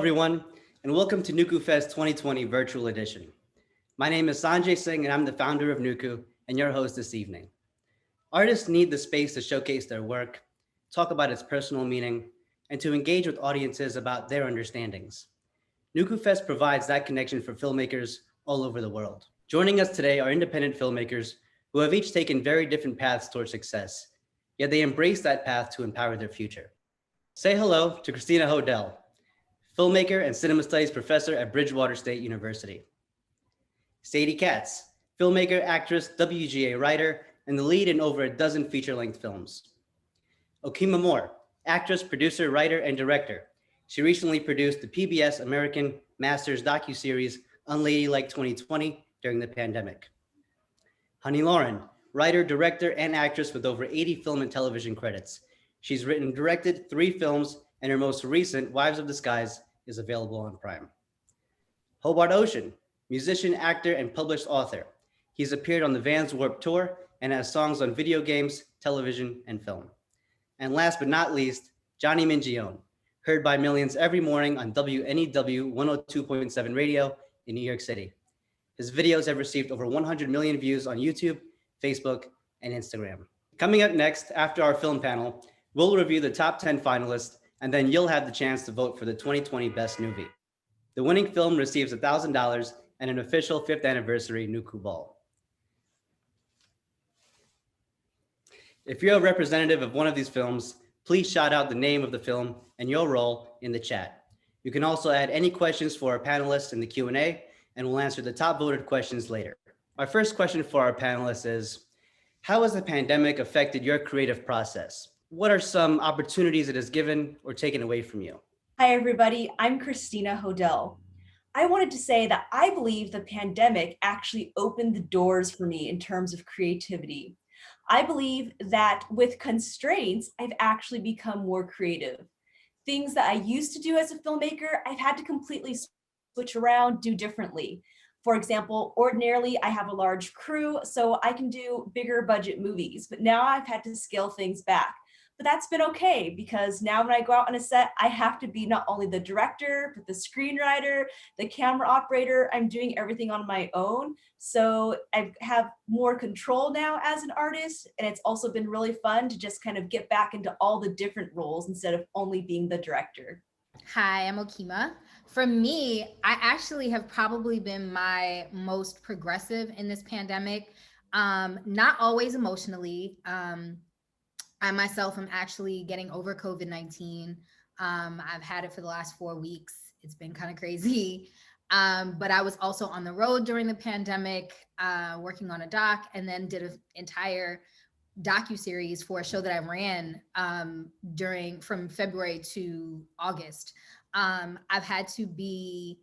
everyone, and welcome to nukhufest 2020 Virtual Edition. My name is Sanjay Singh, and I'm the founder of Nukhu and your host this evening. Artists need the space to showcase their work, talk about its personal meaning, and to engage with audiences about their understandings. nukhufest provides that connection for filmmakers all over the world. Joining us today are independent filmmakers who have each taken very different paths towards success, yet they embrace that path to empower their future. Say hello to Christina Hodel, filmmaker and cinema studies professor at Bridgewater State University. Sadie Katz, filmmaker, actress, WGA writer, and the lead in over a dozen feature-length films. Okima Moore, actress, producer, writer, and director. She recently produced the PBS American Masters docuseries Unladylike 2020 during the pandemic. Honey Lauren, writer, director, and actress with over 80 film and television credits. She's written and directed 3 films, and her most recent, Wives of Disguise, is available on Prime. Hobart Ocean, musician, actor, and published author. He's appeared on the Vans Warped Tour and has songs on video games, television, and film. And last but not least, Johnny Mingione, heard by millions every morning on WNEW 102.7 radio in New York City. His videos have received over 100 million views on YouTube, Facebook, and Instagram. Coming up next, after our film panel, we'll review the top 10 finalists, and then you'll have the chance to vote for the 2020 Best Nuvee. The winning film receives $1,000 and an official 5th anniversary Nukhu ball. If you're a representative of one of these films, please shout out the name of the film and your role in the chat. You can also add any questions for our panelists in the Q&A, and we'll answer the top voted questions later. Our first question for our panelists is, how has the pandemic affected your creative process? What are some opportunities it has given or taken away from you? Hi, everybody. I'm Christina Hodel. I wanted to say that I believe the pandemic actually opened the doors for me in terms of creativity. I believe that with constraints, I've actually become more creative. Things that I used to do as a filmmaker, I've had to completely switch around, do differently. For example, ordinarily I have a large crew, so I can do bigger budget movies, but now I've had to scale things back. But that's been okay, because now when I go out on a set, I have to be not only the director, but the screenwriter, the camera operator. I'm doing everything on my own. So I have more control now as an artist. And it's also been really fun to just kind of get back into all the different roles instead of only being the director. Hi, I'm Okima. For me, I actually have probably been my most progressive in this pandemic. Not always emotionally. I myself am actually getting over COVID-19. I've had it for the last 4 weeks. It's been kind of crazy. But I was also on the road during the pandemic, working on a doc, and then did an entire docuseries for a show that I ran from February to August. I've had to be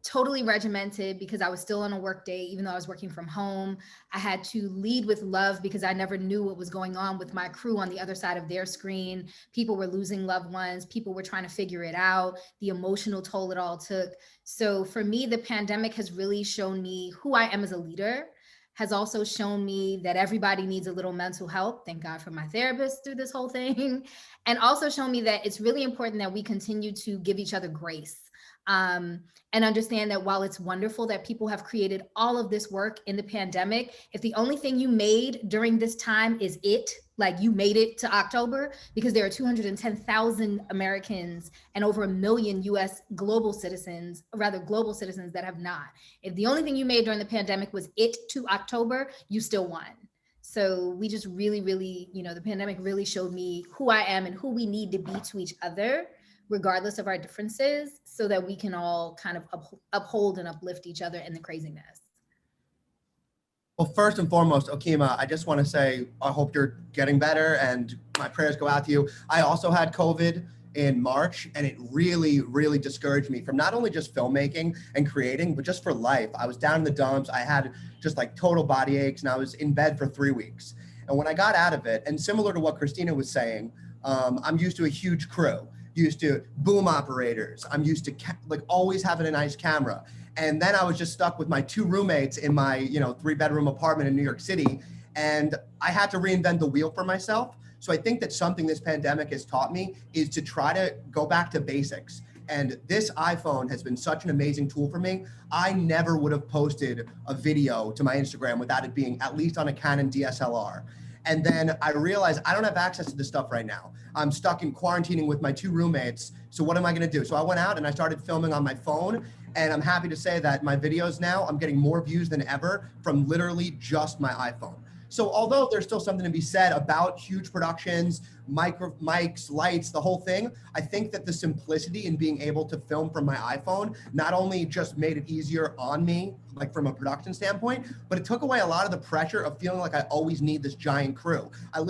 totally regimented because I was still on a work day, even though I was working from home. I had to lead with love because I never knew what was going on with my crew on the other side of their screen. People were losing loved ones. People were trying to figure it out, the emotional toll it all took. So for me, the pandemic has really shown me who I am as a leader, has also shown me that everybody needs a little mental help. Thank God for my therapist through this whole thing. And also shown me that it's really important that we continue to give each other grace. And understand that while it's wonderful that people have created all of this work in the pandemic, if the only thing you made during this time is like you made it to October, because there are 210,000 Americans and over 1 million US global citizens that have not. If the only thing you made during the pandemic was it to October, you still won. So we just really, the pandemic really showed me who I am and who we need to be to each other, regardless of our differences, so that we can all kind of uphold and uplift each other in the craziness. Well, first and foremost, Okima, I just want to say, I hope you're getting better and my prayers go out to you. I also had COVID in March, and it really, really discouraged me from not only just filmmaking and creating, but just for life. I was down in the dumps. I had just like total body aches, and I was in bed for 3 weeks. And when I got out of it, and similar to what Christina was saying, I'm used to a huge crew. Used to boom operators. I'm used to always having a nice camera. And then I was just stuck with my 2 roommates in my 3-bedroom apartment in New York City. And I had to reinvent the wheel for myself. So I think that something this pandemic has taught me is to try to go back to basics And this iPhone has been such an amazing tool for me. I never would have posted a video to my Instagram without it being at least on a Canon DSLR. And then I realized I don't have access to this stuff right now. I'm stuck in quarantining with my 2 roommates. So what am I gonna do? So I went out and I started filming on my phone. And I'm happy to say that my videos now, I'm getting more views than ever from literally just my iPhone. So although there's still something to be said about huge productions, mics, lights, the whole thing, I think that the simplicity in being able to film from my iPhone not only just made it easier on me, like from a production standpoint, but it took away a lot of the pressure of feeling like I always need this giant crew. I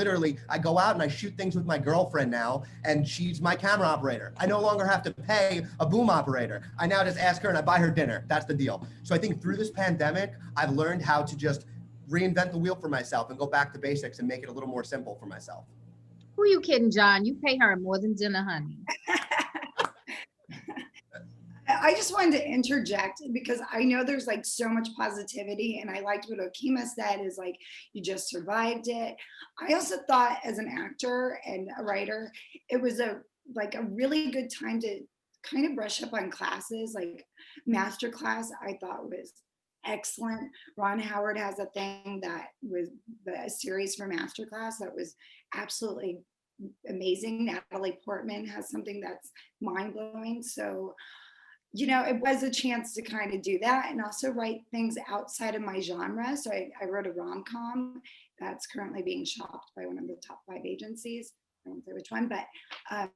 go out and I shoot things with my girlfriend now, and she's my camera operator. I no longer have to pay a boom operator. I now just ask her and I buy her dinner. That's the deal. So I think through this pandemic, I've learned how to just reinvent the wheel for myself and go back to basics and make it a little more simple for myself. Who you kidding, John? You pay her more than dinner, honey. I just wanted to interject because I know there's like so much positivity, and I liked what Okima said is like, you just survived it. I also thought as an actor and a writer, it was a really good time to kind of brush up on classes. Like master class, I thought was excellent. Ron Howard has a thing that was a series for masterclass that was absolutely amazing. Natalie Portman has something that's mind-blowing. So, you know, it was a chance to kind of do that and also write things outside of my genre. So I wrote a rom-com that's currently being shopped by one of the top 5 agencies. I won't say which one, but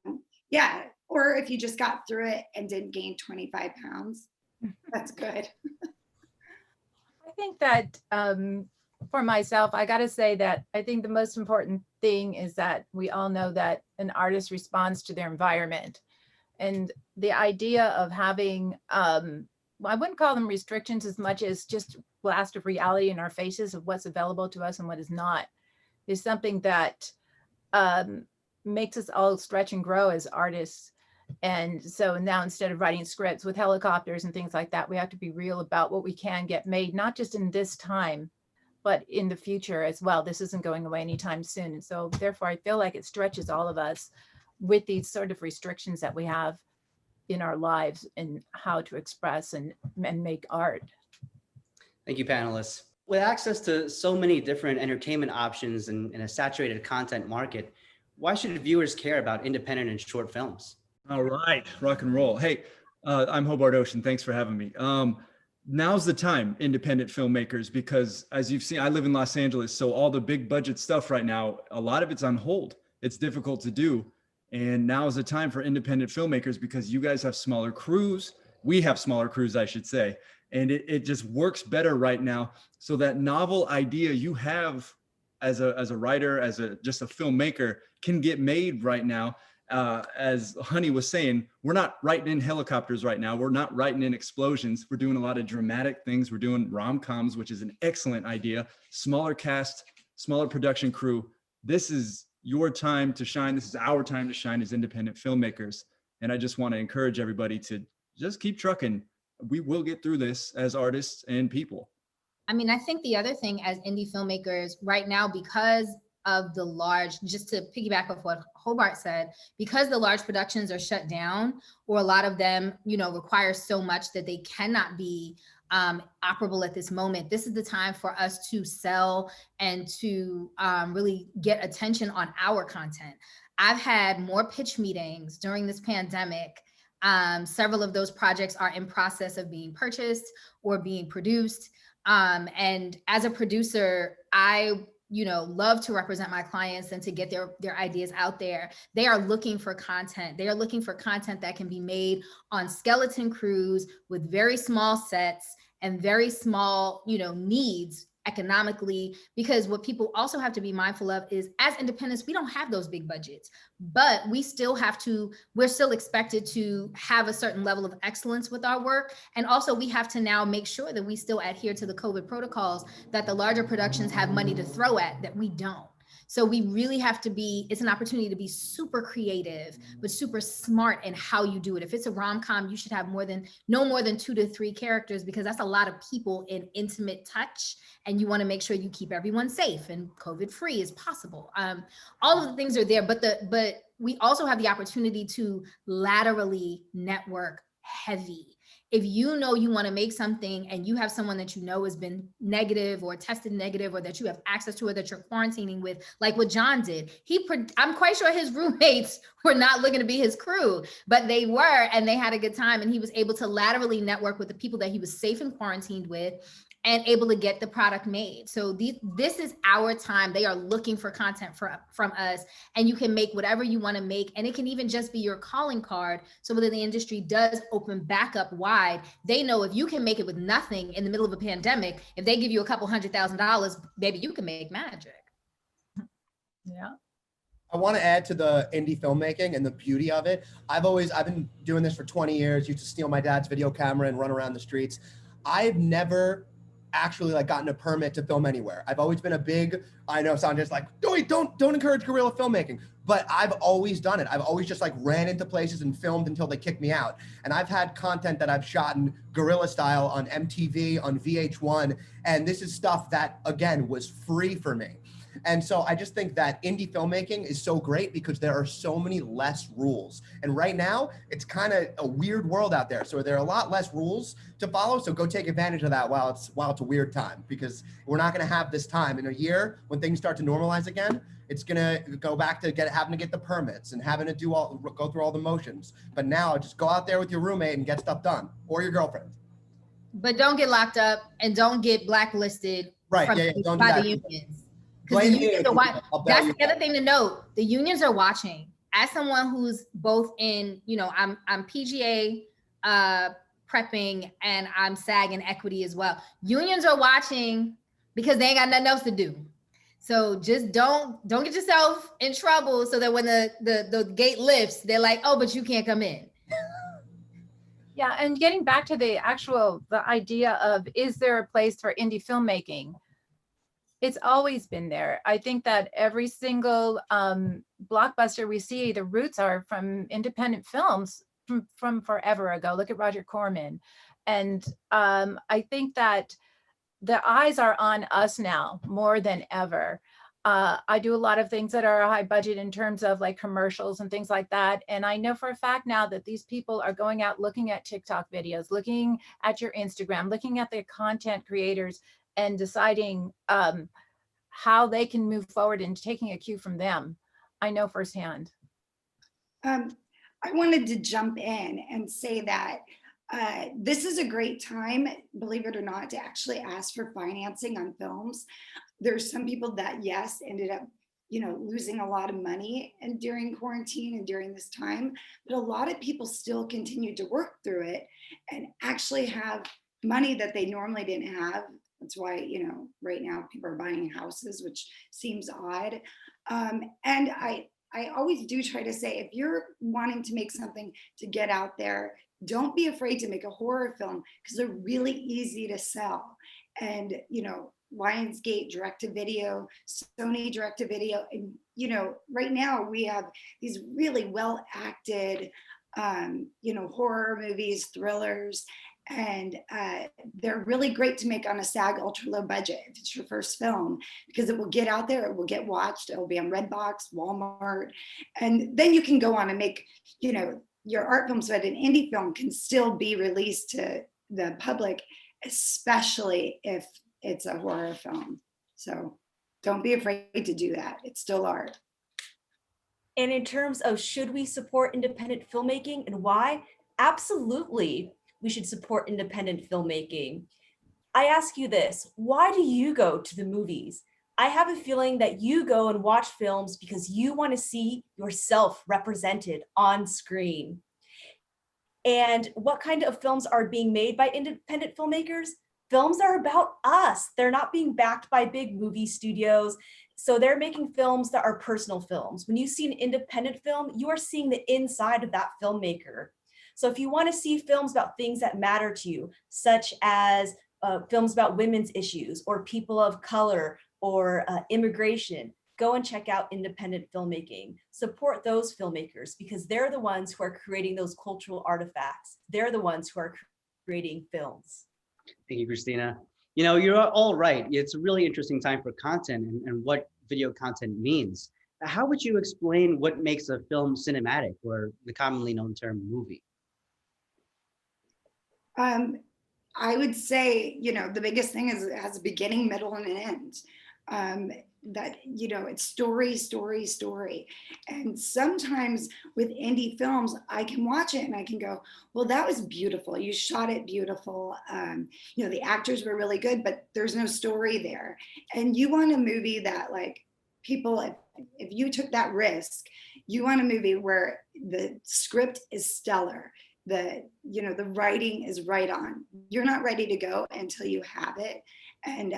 yeah. Or if you just got through it and didn't gain 25 pounds, that's good. I think that for myself, I got to say that I think the most important thing is that we all know that an artist responds to their environment. And the idea of having, I wouldn't call them restrictions as much as just blast of reality in our faces of what's available to us and what is not, is something that makes us all stretch and grow as artists. And so now instead of writing scripts with helicopters and things like that, we have to be real about what we can get made, not just in this time, but in the future as well. This isn't going away anytime soon. And so therefore, I feel like it stretches all of us with these sort of restrictions that we have in our lives and how to express and make art. Thank you, panelists. With access to so many different entertainment options and in a saturated content market, why should viewers care about independent and short films? All right, rock and roll. Hey, I'm Hobart Ocean. Thanks for having me. Now's the time, independent filmmakers, because as you've seen, I live in Los Angeles, so all the big budget stuff right now, a lot of it's on hold. It's difficult to do. And now is the time for independent filmmakers because you guys have smaller crews. We have smaller crews, I should say. And it just works better right now. So that novel idea you have as a writer, just a filmmaker can get made right now. As Honey was saying, we're not writing in helicopters right now. We're not writing in explosions. We're doing a lot of dramatic things. We're doing rom-coms, which is an excellent idea. Smaller cast, smaller production crew. This is your time to shine. This is our time to shine as independent filmmakers. And I just want to encourage everybody to just keep trucking. We will get through this as artists and people. I mean, I think the other thing as indie filmmakers right now, because of the large, just to piggyback off what Hobart said, because the large productions are shut down, or a lot of them, you know, require so much that they cannot be operable at this moment. This is the time for us to sell and to really get attention on our content. I've had more pitch meetings during this pandemic. Several of those projects are in process of being purchased or being produced. And as a producer, I love to represent my clients and to get their ideas out there. They are looking for content. They are looking for content that can be made on skeleton crews with very small sets and very small, needs economically, because what people also have to be mindful of is as independents, we don't have those big budgets, but we're still expected to have a certain level of excellence with our work. And also we have to now make sure that we still adhere to the COVID protocols that the larger productions have money to throw at that we don't. So we really have to be, it's an opportunity to be super creative, but super smart in how you do it. If it's a rom-com, you should have no more than 2 to 3 characters, because that's a lot of people in intimate touch. And you want to make sure you keep everyone safe and COVID free as possible. All of the things are there, but we also have the opportunity to laterally network heavy. If you know you want to make something and you have someone that you know has been negative or tested negative, or that you have access to, or that you're quarantining with, like what John did, I'm quite sure his roommates were not looking to be his crew, but they were, and they had a good time. And he was able to laterally network with the people that he was safe and quarantined with, and able to get the product made. So this is our time. They are looking for content from us, and you can make whatever you want to make. And it can even just be your calling card. So when the industry does open back up wide, they know if you can make it with nothing in the middle of a pandemic, if they give you a couple $100,000, maybe you can make magic. Yeah. I want to add to the indie filmmaking and the beauty of it. I've been doing this for 20 years, used to steal my dad's video camera and run around the streets. I've never actually like gotten a permit to film anywhere. I've always been I know Sanjay's like, don't encourage guerrilla filmmaking, but I've always done it. I've always just like ran into places and filmed until they kicked me out. And I've had content that I've shot in guerrilla style on MTV, on VH1. And this is stuff that, again, was free for me. And so I just think that indie filmmaking is so great because there are so many less rules. And right now, it's kind of a weird world out there. So there are a lot less rules to follow. So go take advantage of that while it's a weird time, because we're not going to have this time in a year when things start to normalize again. It's going to go back to having to get the permits and having to go through all the motions. But now just go out there with your roommate and get stuff done, or your girlfriend. But don't get locked up and don't get blacklisted Right. by the unions. Because the unions that's the other thing to note. The unions are watching. As someone who's both in, I'm PGA prepping, and I'm SAG and equity as well. Unions are watching because they ain't got nothing else to do. So just don't get yourself in trouble, so that when the gate lifts, they're like, oh, but you can't come in. Yeah, and getting back to the idea of, is there a place for indie filmmaking? It's always been there. I think that every single blockbuster we see, the roots are from independent films from forever ago. Look at Roger Corman. And I think that the eyes are on us now more than ever. I do a lot of things that are high budget in terms of like commercials and things like that. And I know for a fact now that these people are going out looking at TikTok videos, looking at your Instagram, looking at the content creators, and deciding how they can move forward and taking a cue from them. I know firsthand. I wanted to jump in and say that this is a great time, believe it or not, to actually ask for financing on films. There's some people that, yes, ended up losing a lot of money and during quarantine and during this time, but a lot of people still continue to work through it and actually have money that they normally didn't have. That's why, right now people are buying houses, which seems odd. And I always do try to say, if you're wanting to make something to get out there, don't be afraid to make a horror film, because they're really easy to sell. And, Lionsgate direct-to-video, Sony direct-to-video, and, right now we have these really well-acted, horror movies, thrillers, and they're really great to make on a SAG ultra low budget if it's your first film, because it will get out there, it will get watched, it will be on Redbox, Walmart, and then you can go on and make, your art films. But an indie film can still be released to the public, especially if it's a horror film. So don't be afraid to do that. It's still art. And in terms of, should we support independent filmmaking and why? Absolutely, we should support independent filmmaking. I ask you this, why do you go to the movies? I have a feeling that you go and watch films because you want to see yourself represented on screen. And what kind of films are being made by independent filmmakers? Films are about us. They're not being backed by big movie studios. So they're making films that are personal films. When you see an independent film, you are seeing the inside of that filmmaker. So if you want to see films about things that matter to you, such as films about women's issues or people of color or immigration, go and check out independent filmmaking. Support those filmmakers because they're the ones who are creating those cultural artifacts. They're the ones who are creating films. Thank you, Christina. You know, you're all right. It's a really interesting time for content and what video content means. How would you explain what makes a film cinematic, or the commonly known term movie? I would say, the biggest thing is it has a beginning, middle, and an end. That, it's story, story, story. And sometimes with indie films, I can watch it and I can go, well, that was beautiful. You shot it beautiful. The actors were really good, but there's no story there. And you want a movie that, like, people, if you took that risk, you want a movie where the script is stellar, the writing is right on. You're not ready to go until you have it. And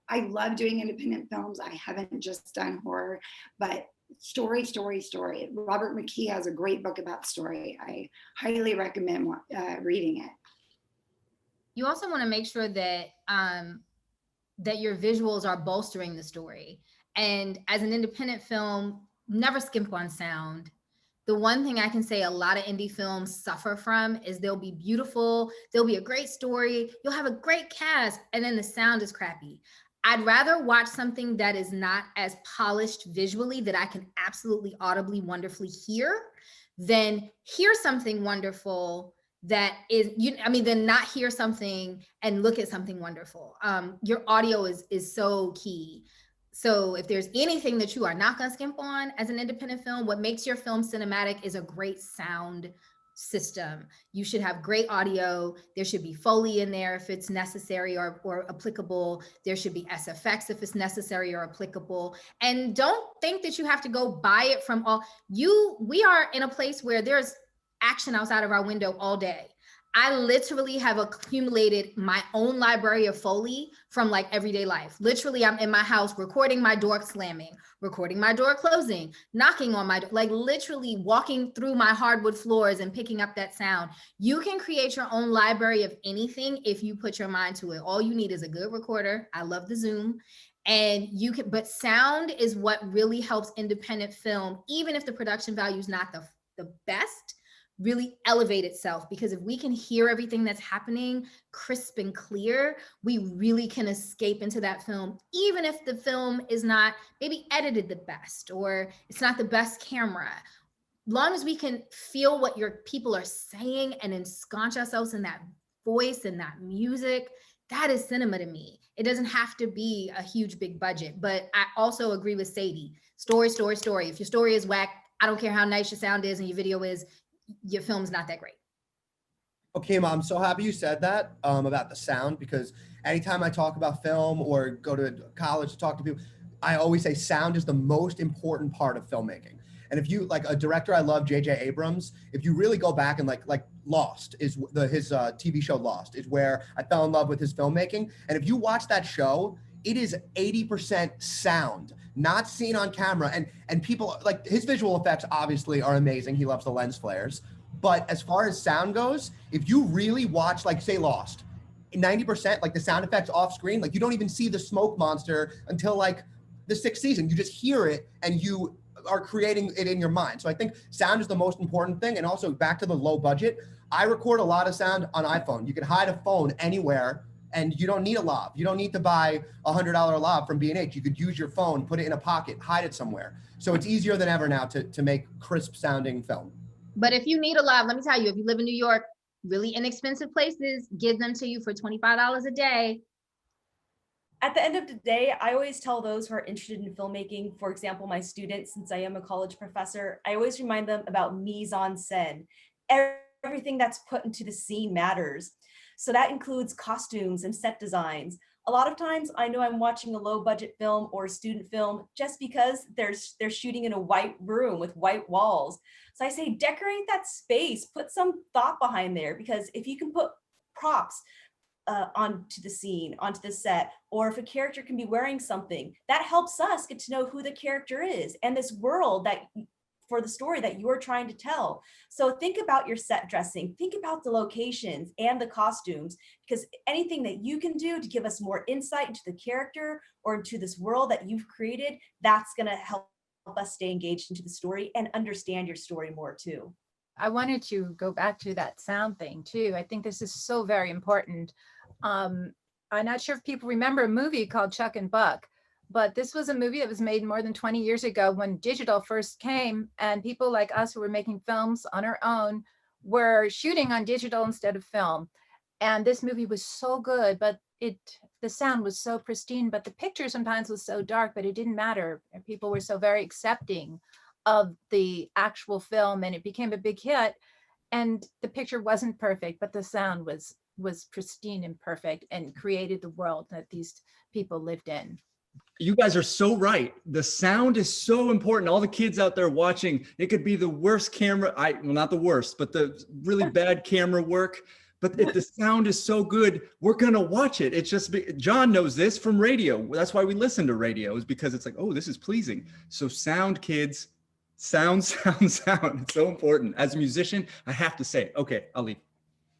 I love doing independent films. I haven't just done horror, but story, story, story. Robert McKee has a great book about story. I highly recommend reading it. You also want to make sure that that your visuals are bolstering the story. And as an independent film, never skimp on sound. The one thing I can say a lot of indie films suffer from is they'll be beautiful, there'll be a great story, you'll have a great cast, and then the sound is crappy. I'd rather watch something that is not as polished visually that I can absolutely audibly wonderfully hear than hear something wonderful that is, then not hear something and look at something wonderful. Your audio is so key. So if there's anything that you are not going to skimp on as an independent film, what makes your film cinematic is a great sound system. You should have great audio. There should be Foley in there if it's necessary or applicable. There should be SFX if it's necessary or applicable. And don't think that you have to go buy it from we are in a place where there's action outside of our window all day. I literally have accumulated my own library of Foley from like everyday life. Literally, I'm in my house recording my door slamming, recording my door closing, knocking on my door, like literally walking through my hardwood floors and picking up that sound. You can create your own library of anything if you put your mind to it. All you need is a good recorder. I love the Zoom. And but sound is what really helps independent film, even if the production value is not the best, really elevate itself. Because if we can hear everything that's happening crisp and clear, we really can escape into that film, even if the film is not maybe edited the best or it's not the best camera. Long as we can feel what your people are saying and ensconce ourselves in that voice and that music, that is cinema to me. It doesn't have to be a huge big budget, but I also agree with Sadie. Story, story, story. If your story is whack, I don't care how nice your sound is and your video is, your film's not that great. Okay, Mom, I'm so happy you said that about the sound, because anytime I talk about film or go to college to talk to people, I always say sound is the most important part of filmmaking. And if you, like a director I love, J.J. Abrams, if you really go back and like Lost is his TV show Lost is where I fell in love with his filmmaking. And if you watch that show, it is 80% sound, not seen on camera. And people, like, his visual effects obviously are amazing. He loves the lens flares. But as far as sound goes, if you really watch, like, say Lost, 90%, like the sound effects off screen, like you don't even see the smoke monster until like the 6th season. You just hear it and you are creating it in your mind. So I think sound is the most important thing. And also back to the low budget, I record a lot of sound on iPhone. You can hide a phone anywhere and you don't need a lav. You don't need to buy a $100 lav from B&H. You could use your phone, put it in a pocket, hide it somewhere. So it's easier than ever now to make crisp sounding film. But if you need a lav, let me tell you, if you live in New York, really inexpensive places, give them to you for $25 a day. At the end of the day, I always tell those who are interested in filmmaking, for example, my students, since I am a college professor, I always remind them about mise en scène. Everything that's put into the scene matters. So that includes costumes and set designs. A lot of times I know I'm watching a low budget film or a student film just because they're shooting in a white room with white walls. So I say, decorate that space, put some thought behind there, because if you can put props onto the scene, onto the set, or if a character can be wearing something, that helps us get to know who the character is and this world that for the story that you're trying to tell. So think about your set dressing, think about the locations and the costumes, because anything that you can do to give us more insight into the character or into this world that you've created, that's going to help us stay engaged into the story and understand your story more too. I wanted to go back to that sound thing too. I think this is so very important. I'm not sure if people remember a movie called Chuck and Buck, but this was a movie that was made more than 20 years ago when digital first came, and people like us who were making films on our own were shooting on digital instead of film. And this movie was so good, but the sound was so pristine, but the picture sometimes was so dark, but it didn't matter. People were so very accepting of the actual film, and it became a big hit. And the picture wasn't perfect, but the sound was pristine and perfect and created the world that these people lived in. You guys are so right. The sound is so important. All the kids out there watching, it could be the worst camera, well, not the worst, but the really bad camera work. But if the sound is so good, we're going to watch it. It's just, John knows this from radio. That's why we listen to radio, is because it's like, oh, this is pleasing. So sound, kids, sound, sound, sound. It's so important. As a musician, I have to say, okay, I'll leave.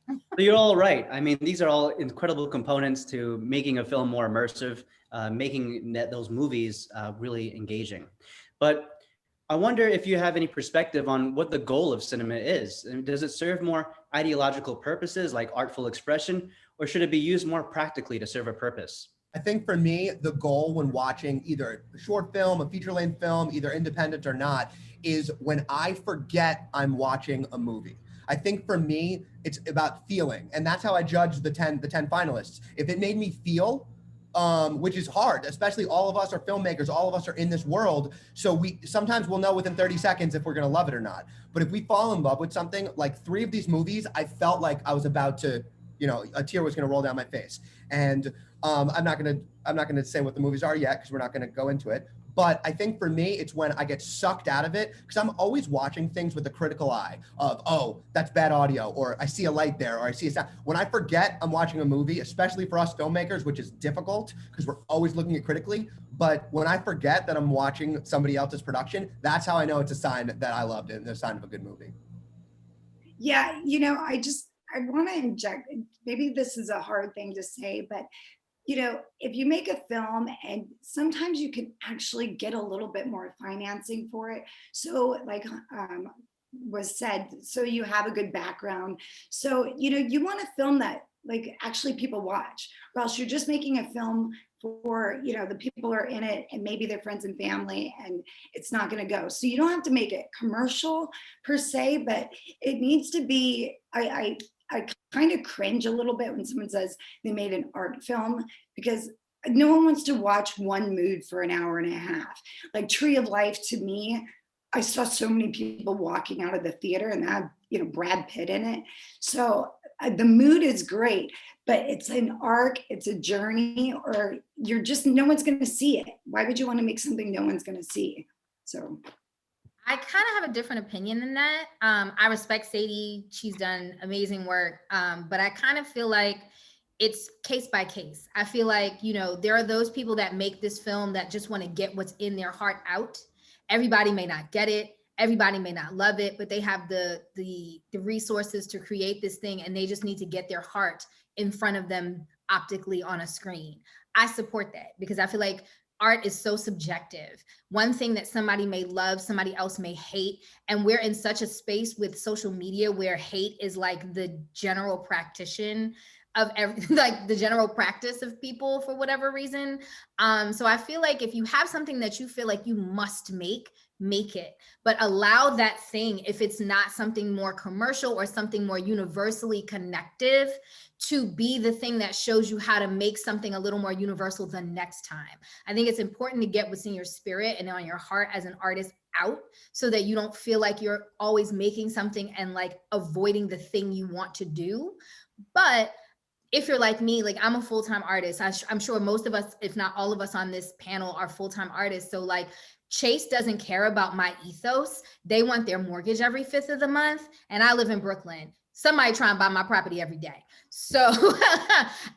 So you're all right. I mean, these are all incredible components to making a film more immersive, making those movies really engaging. But I wonder if you have any perspective on what the goal of cinema is. I mean, does it serve more ideological purposes like artful expression, or should it be used more practically to serve a purpose? I think for me, the goal when watching either a short film, a feature-length film, either independent or not, is when I forget I'm watching a movie. I think for me, it's about feeling. And that's how I judge the 10 finalists. If it made me feel, which is hard, especially all of us are filmmakers, all of us are in this world. So sometimes we'll know within 30 seconds if we're gonna love it or not. But if we fall in love with something, like 3 of these movies, I felt like I was about to, a tear was gonna roll down my face. And I'm not gonna say what the movies are yet, because we're not gonna go into it. But I think for me, it's when I get sucked out of it, because I'm always watching things with a critical eye of, oh, that's bad audio, or I see a light there, or I see a sound. When I forget I'm watching a movie, especially for us filmmakers, which is difficult because we're always looking at critically, but when I forget that I'm watching somebody else's production, that's how I know it's a sign that I loved it and a sign of a good movie. Yeah, I want to inject, maybe this is a hard thing to say, but if you make a film, and sometimes you can actually get a little bit more financing for it. So like was said, so you have a good background. So, you want to film that like actually people watch, or else you're just making a film for, the people are in it and maybe their friends and family, and it's not going to go. So you don't have to make it commercial per se, but it needs to be, I kind of cringe a little bit when someone says they made an art film, because no one wants to watch one mood for an hour and a half. Like Tree of Life, to me, I saw so many people walking out of the theater and that had, Brad Pitt in it. So the mood is great, but it's an arc, it's a journey, or no one's going to see it. Why would you want to make something no one's going to see? So I kind of have a different opinion than that. I respect Sadie. She's done amazing work. But I kind of feel like it's case by case. I feel like, there are those people that make this film that just want to get what's in their heart out. Everybody may not get it. Everybody may not love it, but they have the resources to create this thing, and they just need to get their heart in front of them optically on a screen. I support that, because I feel like art is so subjective. One thing that somebody may love, somebody else may hate. And we're in such a space with social media where hate is like the general practice of the general practice of people for whatever reason. So I feel like if you have something that you feel like you must make it, but allow that thing, if it's not something more commercial or something more universally connective, to be the thing that shows you how to make something a little more universal the next time. I think it's important to get what's in your spirit and on your heart as an artist out, so that you don't feel like you're always making something and like avoiding the thing you want to do. But if you're like me, like I'm a full-time artist, I'm sure most of us, if not all of us on this panel, are full-time artists. So like Chase doesn't care about my ethos. They want their mortgage every 5th of the month, and I live in Brooklyn. somebody trying to buy my property every day. So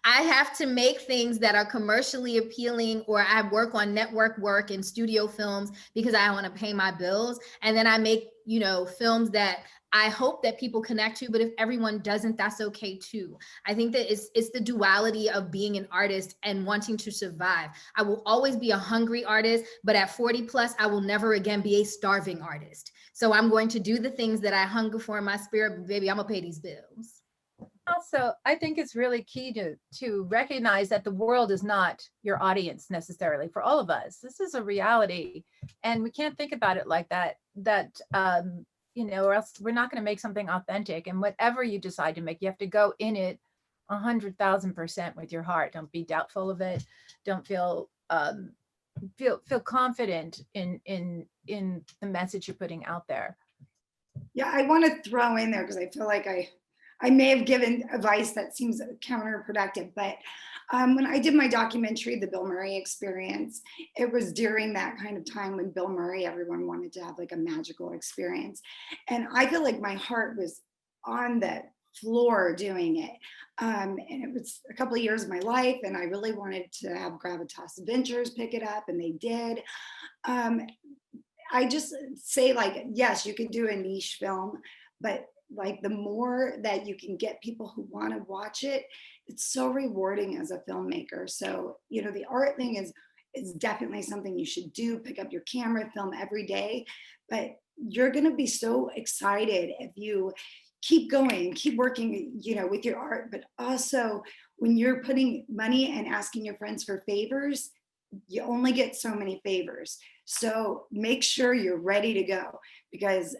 I have to make things that are commercially appealing, or I work on network work and studio films because I want to pay my bills. And then I make, films that I hope that people connect to, but if everyone doesn't, that's okay too. I think that it's the duality of being an artist and wanting to survive. I will always be a hungry artist, but at 40 plus, I will never again be a starving artist. So I'm going to do the things that I hunger for in my spirit, but baby, I'm gonna pay these bills. Also, I think it's really key to recognize that the world is not your audience necessarily for all of us. This is a reality, and we can't think about it like that, or else we're not going to make something authentic. And whatever you decide to make, you have to go in it 100,000% with your heart. Don't be doubtful of it. Don't feel confident in the message you're putting out there. Yeah, I want to throw in there because I feel like I may have given advice that seems counterproductive, but when I did my documentary, The Bill Murray Experience, it was during that kind of time when Bill Murray, everyone wanted to have like a magical experience. And I feel like my heart was on the floor doing it. And it was a couple of years of my life, and I really wanted to have Gravitas Ventures pick it up, and they did. I just say, like, yes, you could do a niche film, but like the more that you can get people who want to watch it, it's so rewarding as a filmmaker. So, the art thing is definitely something you should do. Pick up your camera, film every day, but you're going to be so excited if you keep going, keep working, with your art. But also when you're putting money and asking your friends for favors, you only get so many favors. So make sure you're ready to go, because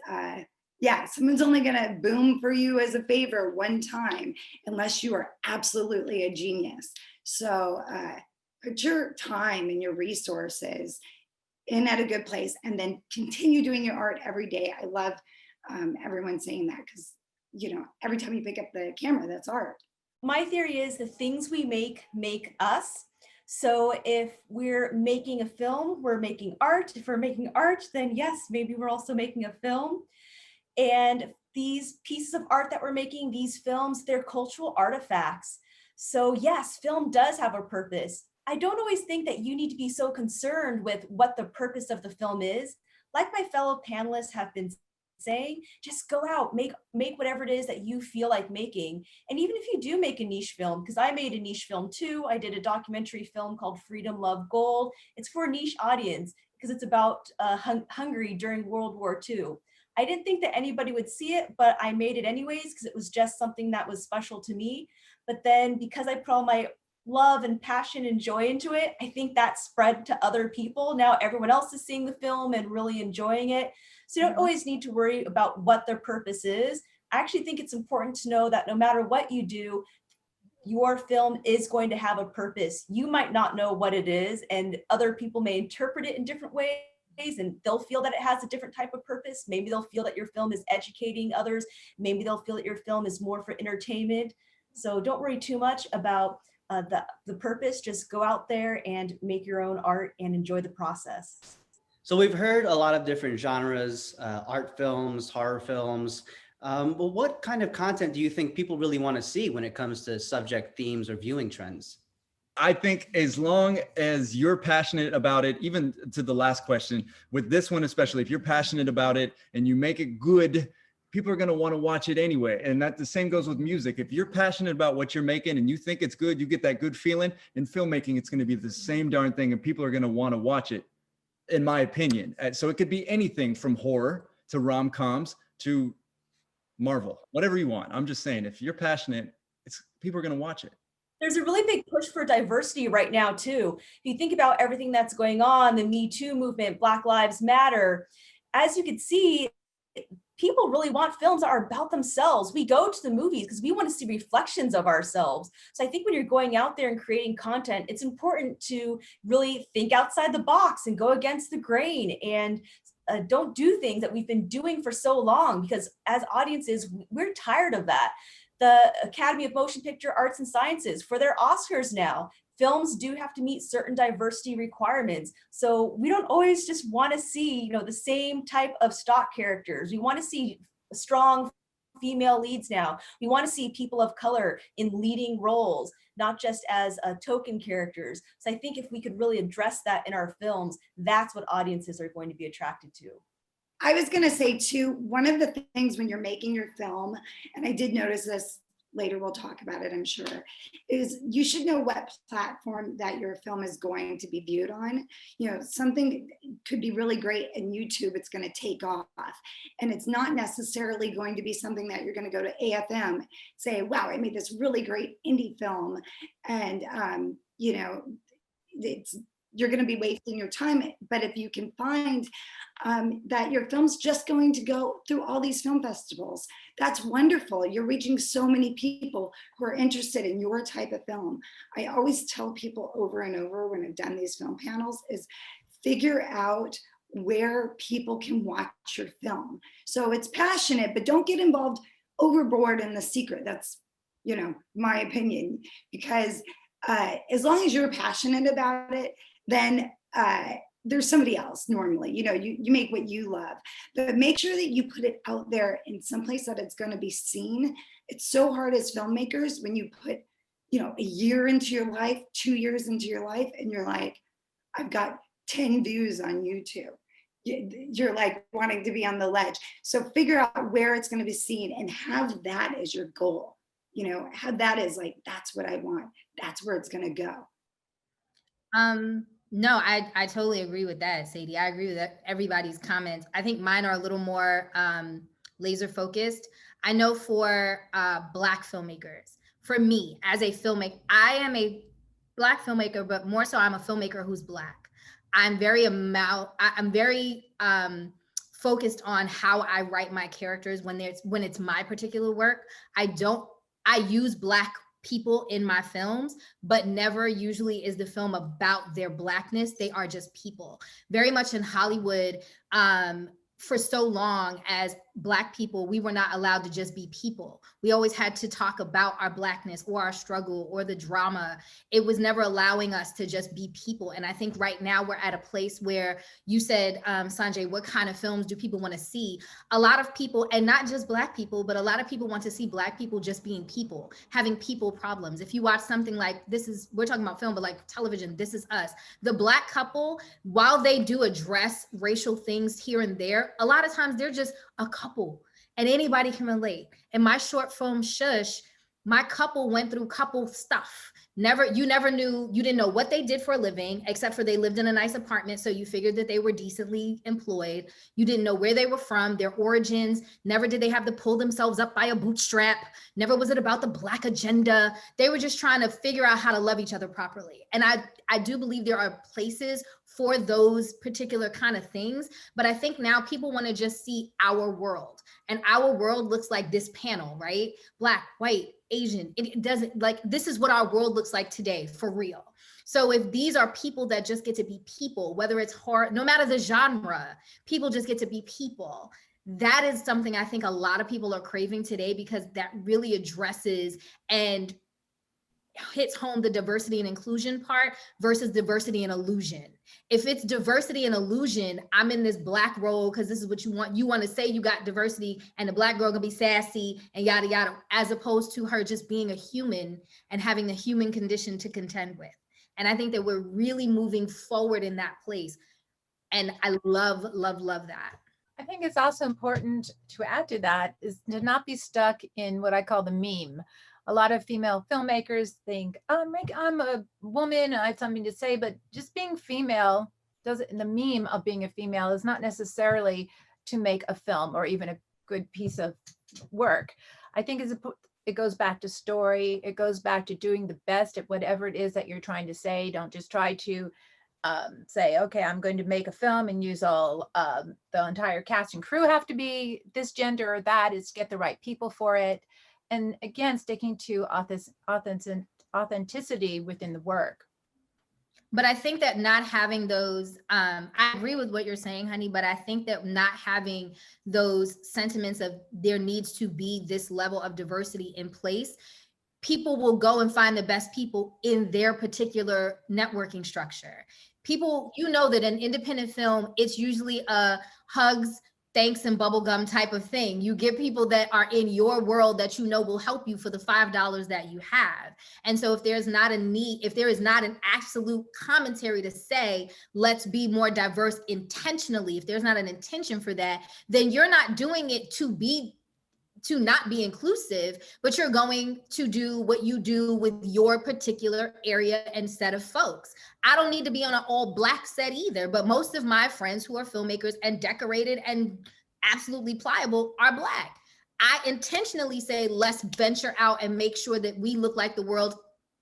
someone's only going to boom for you as a favor one time, unless you are absolutely a genius. So put your time and your resources in at a good place, and then continue doing your art every day. I love everyone saying that, because, every time you pick up the camera, that's art. My theory is the things we make us. So if we're making a film, we're making art. If we're making art, then yes, maybe we're also making a film. And these pieces of art that we're making, these films, they're cultural artifacts. So yes, film does have a purpose. I don't always think that you need to be so concerned with what the purpose of the film is. Like my fellow panelists have been saying, just go out, make whatever it is that you feel like making. And even if you do make a niche film, because I made a niche film too, I did a documentary film called Freedom, Love, Gold. It's for a niche audience because it's about Hungary during World War II. I didn't think that anybody would see it, but I made it anyways because it was just something that was special to me. But then because I put all my love and passion and joy into it, I think that spread to other people. Now everyone else is seeing the film and really enjoying it. So you don't always need to worry about what their purpose is. I actually think it's important to know that no matter what you do, your film is going to have a purpose. You might not know what it is, and other people may interpret it in different ways, and they'll feel that it has a different type of purpose. Maybe they'll feel that your film is educating others. Maybe they'll feel that your film is more for entertainment. So don't worry too much about the purpose. Just go out there and make your own art and enjoy the process. So we've heard a lot of different genres, art films, horror films. But what kind of content do you think people really want to see when it comes to subject themes or viewing trends? I think as long as you're passionate about it, even to the last question, with this one especially, if you're passionate about it and you make it good, people are going to want to watch it anyway. And that the same goes with music. If you're passionate about what you're making and you think it's good, you get that good feeling. In filmmaking, it's going to be the same darn thing, and people are going to want to watch it, in my opinion. So it could be anything from horror to rom-coms to Marvel, whatever you want. I'm just saying, if you're passionate, people are going to watch it. There's a really big push for diversity right now too. If you think about everything that's going on, the Me Too movement, Black Lives Matter, as you can see, people really want films that are about themselves. We go to the movies because we want to see reflections of ourselves. So I think when you're going out there and creating content, it's important to really think outside the box and go against the grain, and don't do things that we've been doing for so long, because as audiences, we're tired of that. The Academy of Motion Picture Arts and Sciences, for their Oscars now, films do have to meet certain diversity requirements. So we don't always just want to see, the same type of stock characters. We want to see strong female leads now. We want to see people of color in leading roles, not just as token characters. So I think if we could really address that in our films, that's what audiences are going to be attracted to. I was going to say too, one of the things when you're making your film, and I did notice this later, we'll talk about it, I'm sure, is you should know what platform that your film is going to be viewed on. You know, something could be really great in YouTube, it's going to take off. And it's not necessarily going to be something that you're going to go to AFM, say, wow, I made this really great indie film. And, you know, you're going to be wasting your time. But if you can find that your film's just going to go through all these film festivals, that's wonderful. You're reaching so many people who are interested in your type of film. I always tell people over and over when I've done these film panels is figure out where people can watch your film. So it's passionate, but don't get involved overboard in the secret. That's, you know, my opinion, because as long as you're passionate about it, then there's somebody else normally, you know, you make what you love, but make sure that you put it out there in some place that it's going to be seen. It's so hard as filmmakers when you put, you know, a year into your life, 2 years into your life, and you're like, I've got 10 views on YouTube. You're like wanting to be on the ledge. So figure out where it's going to be seen and have that as your goal. You know, have that as like, that's what I want. That's where it's going to go. No, I totally agree with that, Sadie. I agree with everybody's comments. I think mine are a little more laser focused. I know for Black filmmakers, for me as a filmmaker, I am a Black filmmaker, but more so I'm a filmmaker who's Black. I'm very focused on how I write my characters when it's my particular work. I use Black people in my films, but never usually is the film about their Blackness. They are just people. Very much in Hollywood, for so long as Black people, we were not allowed to just be people. We always had to talk about our Blackness or our struggle or the drama. It was never allowing us to just be people. And I think right now we're at a place where you said, Sanjay, what kind of films do people want to see? A lot of people, and not just Black people, but a lot of people want to see Black people just being people, having people problems. If you watch something like we're talking about film, but like television, This Is Us, the Black couple, while they do address racial things here and there, a lot of times they're just a couple and anybody can relate. In my short film Shush, my couple went through couple stuff. You didn't know what they did for a living, except for they lived in a nice apartment. So you figured that they were decently employed. You didn't know where they were from, their origins. Never did they have to pull themselves up by a bootstrap. Never was it about the Black agenda. They were just trying to figure out how to love each other properly. And I do believe there are places for those particular kind of things. But I think now people want to just see our world, and our world looks like this panel, right? Black, white, Asian. It doesn't, like, this is what our world looks like today for real. So if these are people that just get to be people, whether it's horror, no matter the genre, people just get to be people. That is something I think a lot of people are craving today, because that really addresses and hits home the diversity and inclusion part versus diversity and illusion. If it's diversity and illusion, I'm in this Black role because this is what you want. You want to say you got diversity and the Black girl gonna be sassy and yada yada, as opposed to her just being a human and having the human condition to contend with. And I think that we're really moving forward in that place. And I love, love, love that. I think it's also important to add to that is to not be stuck in what I call the meme. A lot of female filmmakers think, oh, I'm a woman, I have something to say, but just being female doesn't, the meme of being a female is not necessarily to make a film or even a good piece of work. I think it goes back to story. It goes back to doing the best at whatever it is that you're trying to say. Don't just try to say, okay, I'm going to make a film and use all the entire cast and crew have to be this gender or that. Is get the right people for it. And again, sticking to authenticity within the work. But I think that not having those, I agree with what you're saying, honey, but I think that not having those sentiments of there needs to be this level of diversity in place, people will go and find the best people in their particular networking structure. People, you know that in independent film, it's usually hugs, thanks and bubblegum type of thing. You get people that are in your world that you know will help you for the $5 that you have. And so if there's not a need, if there is not an absolute commentary to say, let's be more diverse intentionally, if there's not an intention for that, then you're not doing it to not be inclusive, but you're going to do what you do with your particular area and set of folks. I don't need to be on an all Black set either, but most of my friends who are filmmakers and decorated and absolutely pliable are Black. I intentionally say, let's venture out and make sure that we look like the world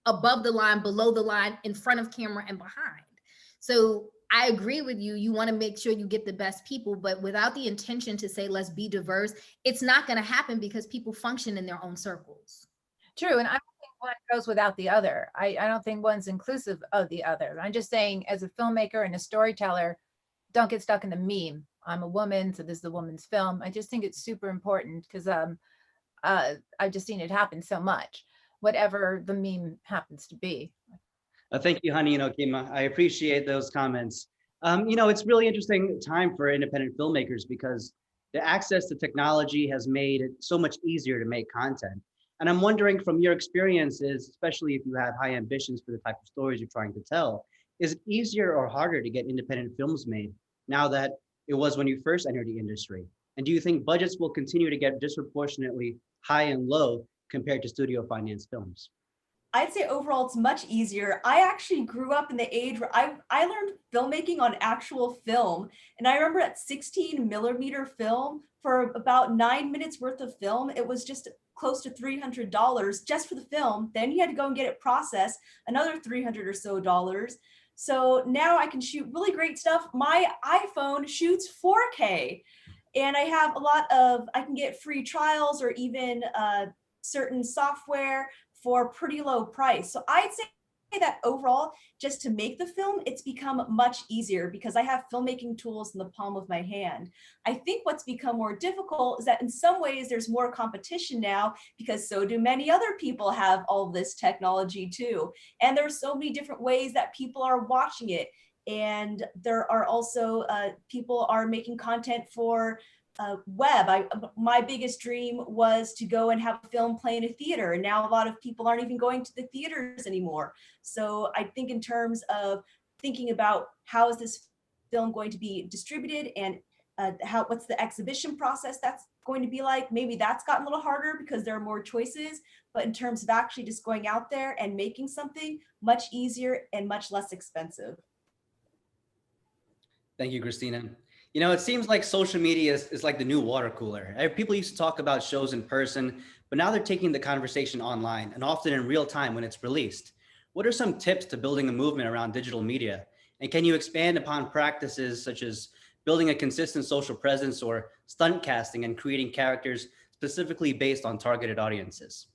above the line, below the line, in front of camera and behind. So I agree with you. You want to make sure you get the best people, but without the intention to say, let's be diverse, it's not going to happen because people function in their own circles. True. And I don't think one goes without the other. I don't think one's inclusive of the other. I'm just saying, as a filmmaker and a storyteller, don't get stuck in the meme. I'm a woman, so this is a woman's film. I just think it's super important because I've just seen it happen so much, whatever the meme happens to be. Thank you, Honey and Okima. I appreciate those comments. It's really interesting time for independent filmmakers because the access to technology has made it so much easier to make content. And I'm wondering, from your experiences, especially if you have high ambitions for the type of stories you're trying to tell, is it easier or harder to get independent films made now that it was when you first entered the industry? And do you think budgets will continue to get disproportionately high and low compared to studio finance films? I'd say overall it's much easier. I actually grew up in the age where I learned filmmaking on actual film. And I remember at 16mm film, for about 9 minutes worth of film, it was just close to $300 just for the film. Then you had to go and get it processed, another $300 or so. So now I can shoot really great stuff. My iPhone shoots 4K. And I can get free trials or even certain software for pretty low price. So I'd say that overall, just to make the film, it's become much easier because I have filmmaking tools in the palm of my hand. I think what's become more difficult is that in some ways there's more competition now because so do many other people have all this technology too. And there's so many different ways that people are watching it. And there are also people are making content for web. My biggest dream was to go and have a film play in a theater, and now a lot of people aren't even going to the theaters anymore. So I think in terms of thinking about how is this film going to be distributed and what's the exhibition process that's going to be like, maybe that's gotten a little harder because there are more choices. But in terms of actually just going out there and making something, much easier and much less expensive. Thank you, Christina. It seems like social media is like the new water cooler. People used to talk about shows in person, but now they're taking the conversation online and often in real time when it's released. What are some tips to building a movement around digital media? And can you expand upon practices such as building a consistent social presence or stunt casting and creating characters specifically based on targeted audiences?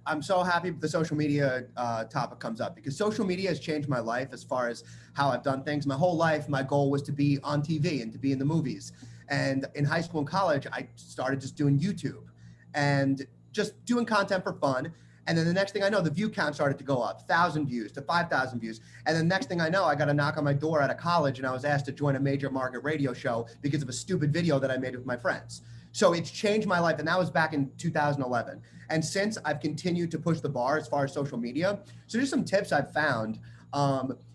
I'm so happy the social media topic comes up because social media has changed my life as far as how I've done things. My whole life, my goal was to be on TV and to be in the movies. And in high school and college, I started just doing YouTube and just doing content for fun. And then the next thing I know, the view count started to go up, 1,000 views to 5,000 views. And then the next thing I know, I got a knock on my door at a college and I was asked to join a major market radio show because of a stupid video that I made with my friends. So it's changed my life. And that was back in 2011. And since, I've continued to push the bar as far as social media. So just some tips I've found.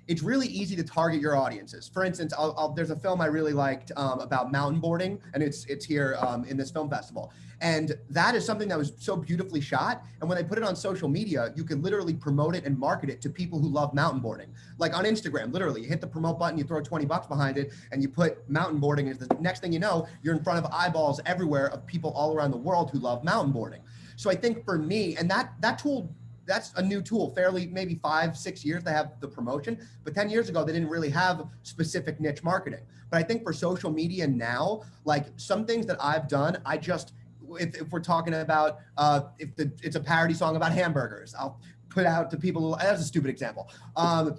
It's really easy to target your audiences. For instance, there's a film I really liked about mountain boarding, and it's here in this film festival. And that is something that was so beautifully shot. And when they put it on social media, you can literally promote it and market it to people who love mountain boarding. Like on Instagram, literally, you hit the promote button, you throw $20 behind it, and you put mountain boarding. And the next thing you know, you're in front of eyeballs everywhere of people all around the world who love mountain boarding. So I think for me, and that tool, that's a new tool, fairly maybe 5-6 years they have the promotion, but 10 years ago, they didn't really have specific niche marketing. But I think for social media now, like some things that I've done, if we're talking about, it's a parody song about hamburgers, I'll put out to people, that's a stupid example.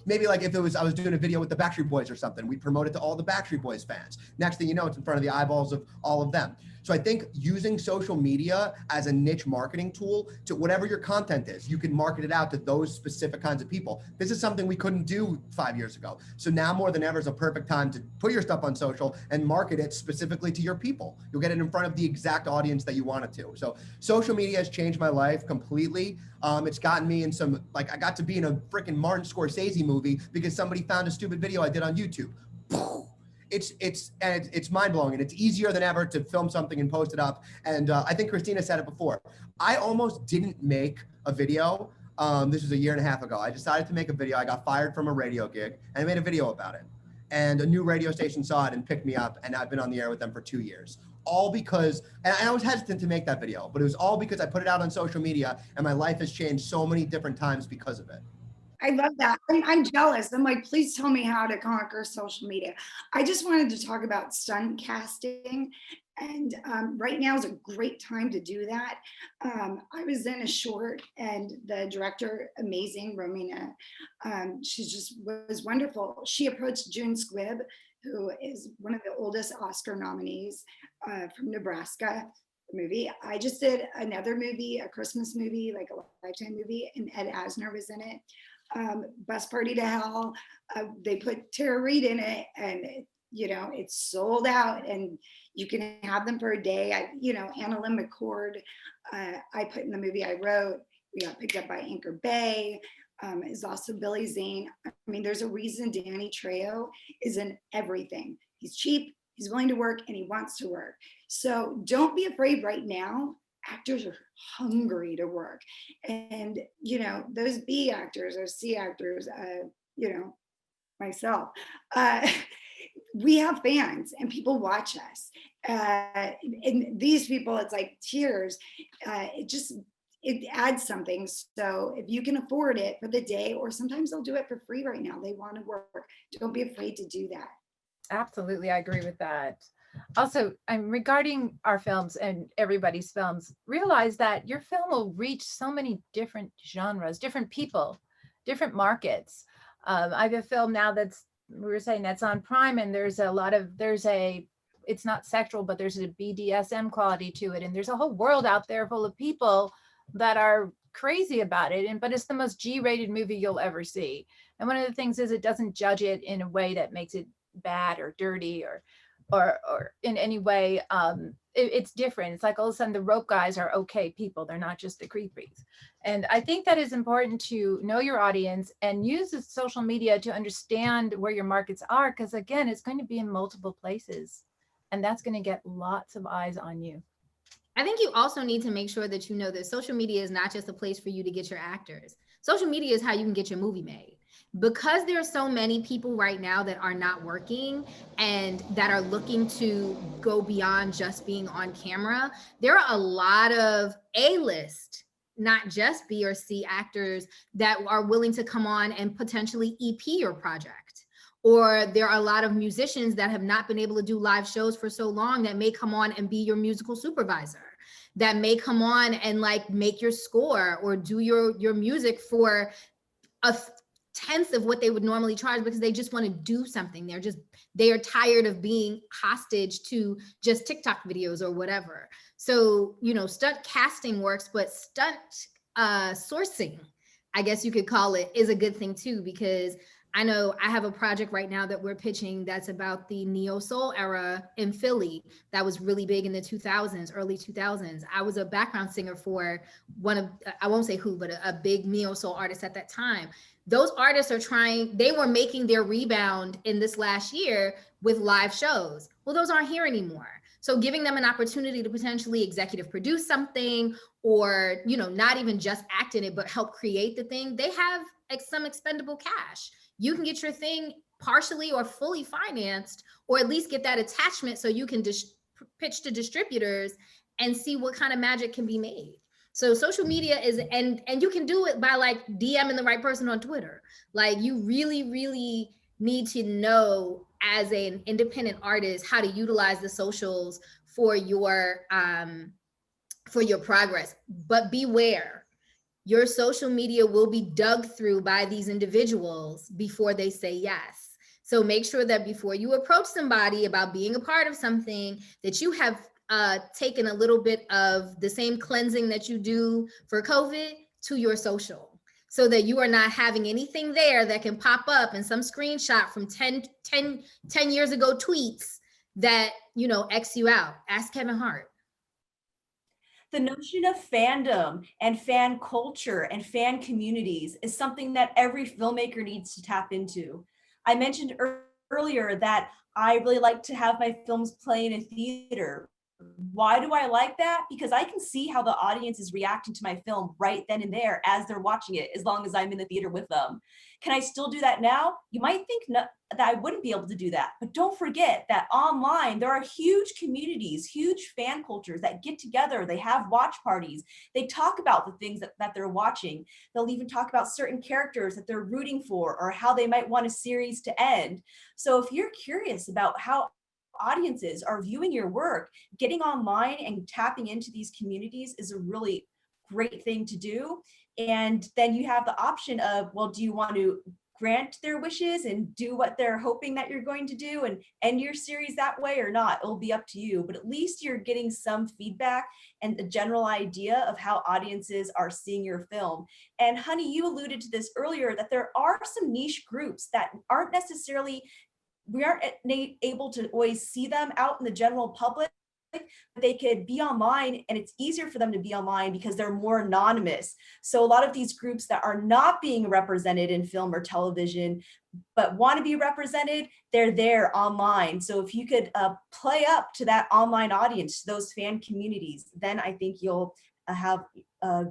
Maybe like if I was doing a video with the Backstreet Boys or something, we promote it to all the Backstreet Boys fans. Next thing you know, it's in front of the eyeballs of all of them. So I think using social media as a niche marketing tool to whatever your content is, you can market it out to those specific kinds of people. This is something we couldn't do 5 years ago. So now more than ever is a perfect time to put your stuff on social and market it specifically to your people. You'll get it in front of the exact audience that you want it to. So social media has changed my life completely. It's gotten me in some, like I got to be in a freaking Martin Scorsese movie because somebody found a stupid video I did on YouTube. It's mind blowing, and it's easier than ever to film something and post it up. And I think Christina said it before. I almost didn't make a video. This was a year and a half ago. I decided to make a video. I got fired from a radio gig and I made a video about it. And a new radio station saw it and picked me up, and I've been on the air with them for 2 years. All because, and I was hesitant to make that video, but it was all because I put it out on social media and my life has changed so many different times because of it. I love that. I'm jealous. I'm like, please tell me how to conquer social media. I just wanted to talk about stunt casting. And right now is a great time to do that. I was in a short, and the director, amazing, Romina, she just was wonderful. She approached June Squibb, who is one of the oldest Oscar nominees from Nebraska. Movie. I just did another movie, a Christmas movie, like a Lifetime movie, and Ed Asner was in it. Bus Party to Hell. They put Tara Reid in it, and it's sold out, and you can have them for a day. Anna Lynn McCord, I put in the movie I wrote. We got picked up by Anchor Bay. Is also Billy Zane. I mean, there's a reason Danny Trejo is in everything. He's cheap, he's willing to work, and he wants to work. So don't be afraid right now. Actors are hungry to work. And, those B actors or C actors, myself, we have fans and people watch us. And these people, it's like tears. It adds something. So if you can afford it for the day, or sometimes they'll do it for free right now, they want to work. Don't be afraid to do that. Absolutely, I agree with that. Also, regarding our films and everybody's films, realize that your film will reach so many different genres, different people, different markets. I have a film now that's on Prime, and it's not sexual, but there's a BDSM quality to it. And there's a whole world out there full of people that are crazy about it. But it's the most G-rated movie you'll ever see. And one of the things is it doesn't judge it in a way that makes it bad or dirty or in any way. It's different. It's like all of a sudden the rope guys are okay people. They're not just the creepies. And I think that is important to know your audience and use the social media to understand where your markets are. Because again, it's going to be in multiple places, and that's going to get lots of eyes on you. I think you also need to make sure that you know that social media is not just a place for you to get your actors. Social media is how you can get your movie made. Because there are so many people right now that are not working and that are looking to go beyond just being on camera, there are a lot of A-list, not just B or C actors that are willing to come on and potentially EP your project. Or there are a lot of musicians that have not been able to do live shows for so long that may come on and be your musical supervisor, that may come on and like make your score or do your music for a tenth of what they would normally charge, because they just want to do something. They are tired of being hostage to just TikTok videos or whatever. So, stunt casting works, but stunt sourcing, I guess you could call it, is a good thing too, because I know I have a project right now that we're pitching that's about the neo soul era in Philly that was really big in the 2000s, early 2000s. I was a background singer for one of, I won't say who, but a big neo soul artist at that time. Those artists they were making their rebound in this last year with live shows. Well, those aren't here anymore. So giving them an opportunity to potentially executive produce something, or, not even just act in it, but help create the thing, they have some expendable cash. You can get your thing partially or fully financed, or at least get that attachment so you can pitch to distributors and see what kind of magic can be made. So social media is, and you can do it by like DMing the right person on Twitter. Like you really, really need to know as an independent artist how to utilize the socials for your progress. But beware, your social media will be dug through by these individuals before they say yes. So make sure that before you approach somebody about being a part of something, that you have taken a little bit of the same cleansing that you do for COVID to your social, so that you are not having anything there that can pop up in some screenshot from 10 years ago tweets that, you know, X you out. Ask Kevin Hart. The notion of fandom and fan culture and fan communities is something that every filmmaker needs to tap into. I mentioned earlier that I really like to have my films play in a theater. Why do I like that? Because I can see how the audience is reacting to my film right then and there as they're watching it, as long as I'm in the theater with them. Can I still do that now? You might think that I wouldn't be able to do that, but don't forget that online, there are huge communities, huge fan cultures that get together. They have watch parties. They talk about the things that they're watching. They'll even talk about certain characters that they're rooting for or how they might want a series to end. So if you're curious about how audiences are viewing your work, getting online and tapping into these communities is a really great thing to do. And then you have the option of, well, do you want to grant their wishes and do what they're hoping that you're going to do and end your series that way or not? It'll be up to you, but at least you're getting some feedback and a general idea of how audiences are seeing your film. And Honey, you alluded to this earlier, that there are some niche groups that aren't necessarily, we aren't able to always see them out in the general public. They could be online, and it's easier for them to be online because they're more anonymous. So a lot of these groups that are not being represented in film or television, but want to be represented, they're there online. So if you could play up to that online audience, those fan communities, then I think you'll have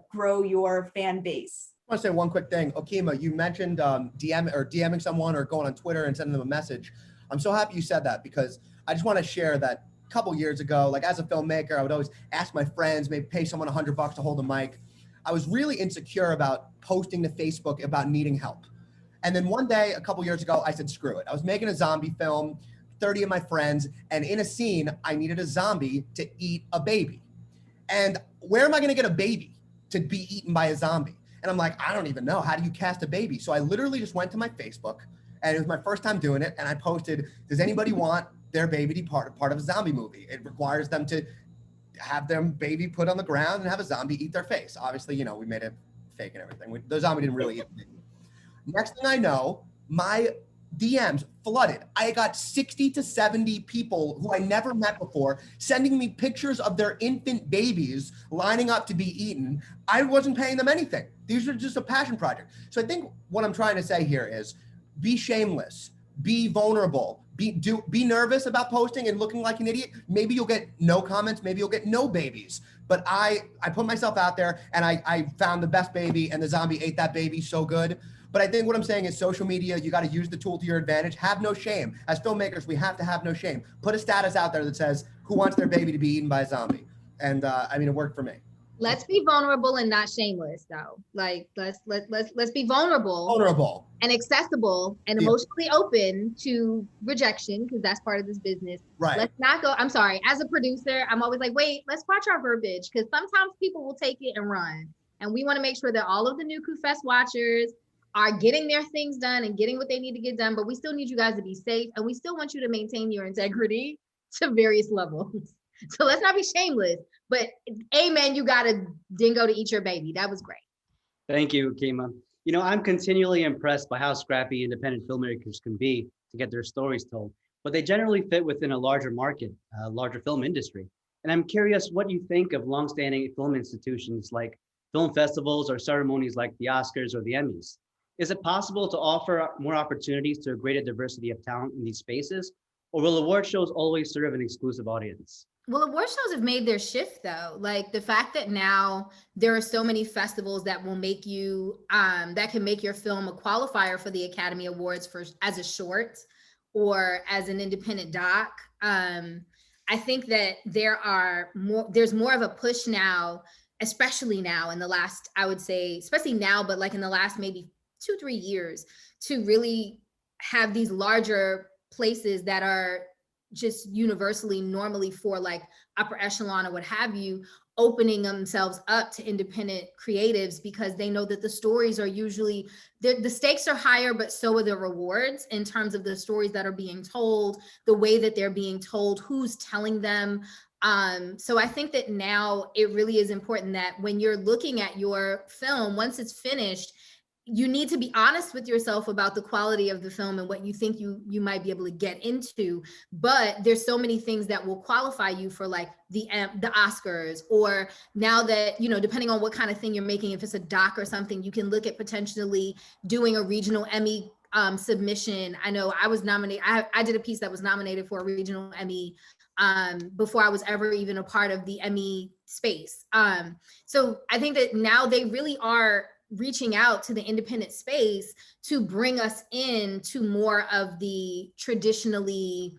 grow your fan base. I want to say one quick thing. Okima, you mentioned DMing someone or going on Twitter and sending them a message. I'm so happy you said that, because I just want to share that a couple years ago, like as a filmmaker, I would always ask my friends, maybe pay someone $100 to hold a mic. I was really insecure about posting to Facebook about needing help. And then one day, a couple years ago, I said, screw it. I was making a zombie film, 30 of my friends, and in a scene, I needed a zombie to eat a baby. And where am I going to get a baby to be eaten by a zombie? And I'm like, I don't even know. How do you cast a baby? So I literally just went to my Facebook, and it was my first time doing it. And I posted, does anybody want their baby to be part of a zombie movie? It requires them to have their baby put on the ground and have a zombie eat their face. Obviously, you know, we made it fake and everything. The zombie didn't really eat the baby. Next thing I know, my DMs flooded. I got 60 to 70 people who I never met before sending me pictures of their infant babies lining up to be eaten. I wasn't paying them anything. These are just a passion project. So I think what I'm trying to say here is be shameless, be vulnerable, be nervous about posting and looking like an idiot. Maybe you'll get no comments, maybe you'll get no babies. But I put myself out there, and I found the best baby, and the zombie ate that baby so good. But I think what I'm saying is social media, you got to use the tool to your advantage. Have no shame. As filmmakers, we have to have no shame. Put a status out there that says, who wants their baby to be eaten by a zombie? And I mean, it worked for me. Let's be vulnerable and not shameless, though. Like let's be Vulnerable and accessible and emotionally open to rejection, because that's part of this business. Right. Let's not go. I'm sorry. As a producer, I'm always like, wait, let's watch our verbiage, because sometimes people will take it and run. And we want to make sure that all of the nukhufest watchers are getting their things done and getting what they need to get done, but we still need you guys to be safe, and we still want you to maintain your integrity to various levels. So let's not be shameless, but amen, you got a dingo to eat your baby. That was great. Thank you, Kima. You know, I'm continually impressed by how scrappy independent filmmakers can be to get their stories told, but they generally fit within a larger market, a larger film industry. And I'm curious what you think of longstanding film institutions like film festivals or ceremonies like the Oscars or the Emmys. Is it possible to offer more opportunities to a greater diversity of talent in these spaces, or will award shows always serve an exclusive audience? Well, award shows have made their shift, though. Like the fact that now there are so many festivals that will make you, that can make your film a qualifier for the Academy Awards for as a short or as an independent doc. I think that there's more of a push now, especially now in the last, I would say, especially now, but like in the last maybe 2-3 years, to really have these larger places that are just universally normally for like upper echelon or what have you, opening themselves up to independent creatives, because they know that the stories are usually, the stakes are higher, but so are the rewards in terms of the stories that are being told, the way that they're being told, who's telling them. So I think that now it really is important that when you're looking at your film, once it's finished, you need to be honest with yourself about the quality of the film and what you think you might be able to get into. But there's so many things that will qualify you for like the Oscars, or now that, you know, depending on what kind of thing you're making, if it's a doc or something, you can look at potentially doing a regional Emmy submission. I know I was nominated. I did a piece that was nominated for a regional Emmy before I was ever even a part of the Emmy space. So I think that now they really are reaching out to the independent space to bring us into more of the traditionally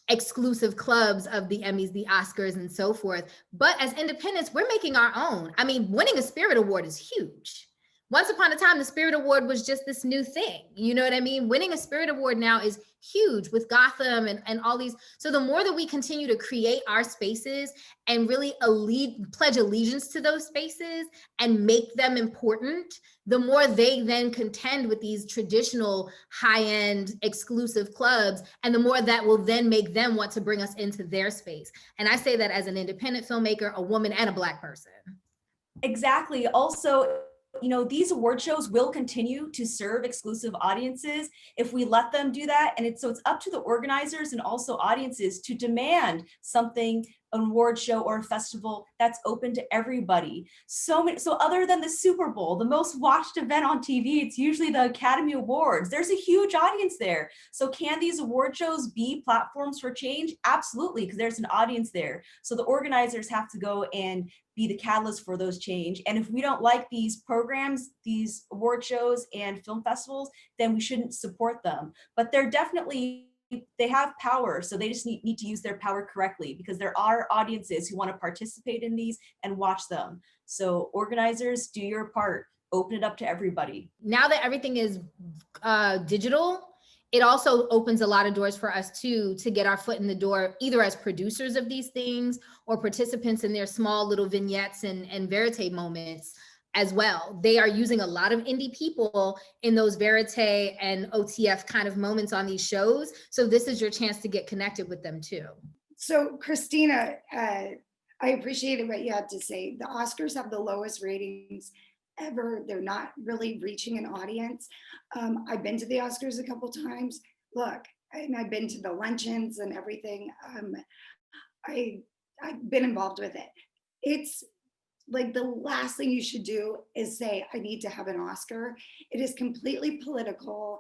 exclusive clubs of the Emmys, the Oscars, and so forth. But as independents, we're making our own. I mean, winning a Spirit Award is huge. Once upon a time, the Spirit Award was just this new thing. You know what I mean? Winning a Spirit Award now is huge with Gotham and all these. So the more that we continue to create our spaces and really pledge allegiance to those spaces and make them important, the more they then contend with these traditional high-end exclusive clubs, and the more that will then make them want to bring us into their space. And I say that as an independent filmmaker, a woman, and a Black person. Exactly. Also, you know, these award shows will continue to serve exclusive audiences if we let them do that. And it's up to the organizers and also audiences to demand something, an award show or a festival that's open to everybody. So other than the Super Bowl, the most watched event on TV, it's usually the Academy Awards. There's a huge audience there. So can these award shows be platforms for change? Absolutely, because there's an audience there. So the organizers have to go and be the catalyst for those change. And if we don't like these programs, these award shows and film festivals, then we shouldn't support them. But they're definitely, they have power. So they just need to use their power correctly, because there are audiences who want to participate in these and watch them. So organizers, do your part, open it up to everybody. Now that everything is digital, it also opens a lot of doors for us to get our foot in the door, either as producers of these things or participants in their small little vignettes and verite moments as well. They are using a lot of indie people in those verite and OTF kind of moments on these shows. So this is your chance to get connected with them too. So Christina, I appreciated what you had to say. The Oscars have the lowest ratings ever. They're not really reaching an audience. I've been to the Oscars a couple times. Look, and I've been to the luncheons and everything. I've been involved with it. It's like the last thing you should do is say, I need to have an Oscar. It is completely political.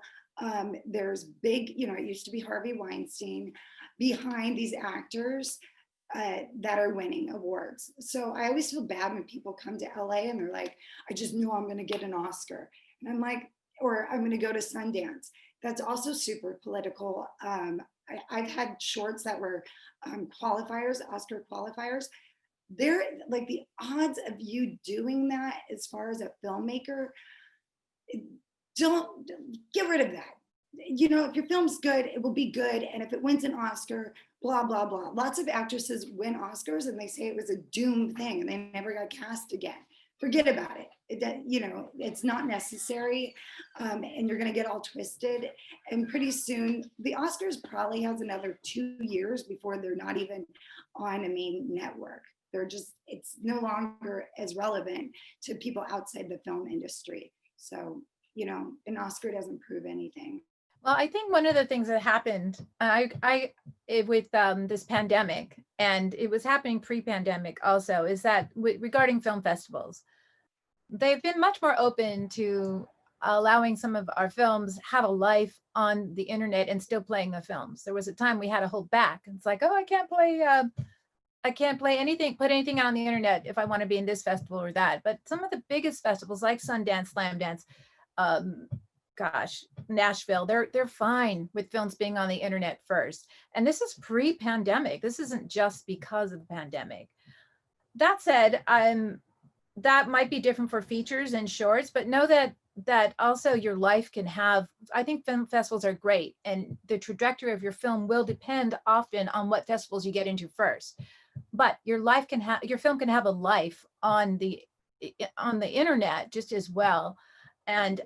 There's big, you know, it used to be Harvey Weinstein behind these actors that are winning awards. So I always feel bad when people come to LA and they're like, I just knew I'm going to get an Oscar. And I'm like, or I'm going to go to Sundance. That's also super political. I've had shorts that were qualifiers, Oscar qualifiers. They're like, the odds of you doing that as far as a filmmaker, don't get rid of that. You know, if your film's good, it will be good. And if it wins an Oscar, blah, blah, blah. Lots of actresses win Oscars and they say it was a doomed thing and they never got cast again. Forget about it. You know, it's not necessary. And you're going to get all twisted. And pretty soon, the Oscars probably has another 2 years before they're not even on a main network. They're just, it's no longer as relevant to people outside the film industry. So, you know, an Oscar doesn't prove anything. Well, I think one of the things that happened with this pandemic, and it was happening pre-pandemic also, is that regarding film festivals, they've been much more open to allowing some of our films have a life on the internet and still playing the films. There was a time we had to hold back. It's like, oh, I can't play anything, put anything on the internet if I want to be in this festival or that. But some of the biggest festivals like Sundance, Slamdance, Nashville, they're fine with films being on the internet first. And this is pre-pandemic. This isn't just because of the pandemic. That said, that might be different for features and shorts, but know that also your life can have, I think film festivals are great, and the trajectory of your film will depend often on what festivals you get into first. But your film can have a life on the internet just as well. And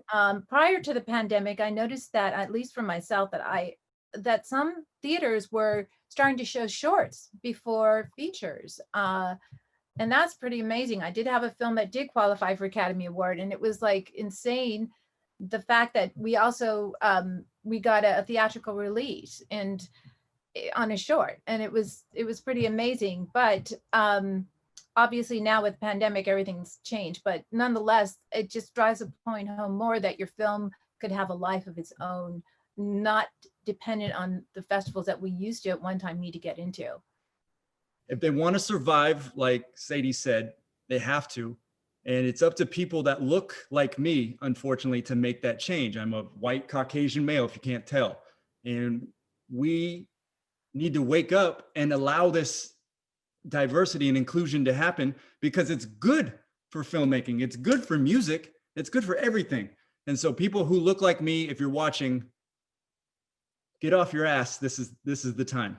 prior to the pandemic, I noticed that, at least for myself, that that some theaters were starting to show shorts before features. And that's pretty amazing. I did have a film that did qualify for Academy Award, and it was like insane. The fact that we also, we got a theatrical release and on a short, and it was pretty amazing. But obviously now with pandemic, everything's changed, but nonetheless, it just drives a point home more that your film could have a life of its own, not dependent on the festivals that we used to at one time need to get into. If they want to survive, like Sadie said, they have to. And it's up to people that look like me, unfortunately, to make that change. I'm a white Caucasian male, if you can't tell. And we need to wake up and allow this diversity and inclusion to happen, because it's good for filmmaking. It's good for music. It's good for everything. And so people who look like me, if you're watching, get off your ass. This is the time.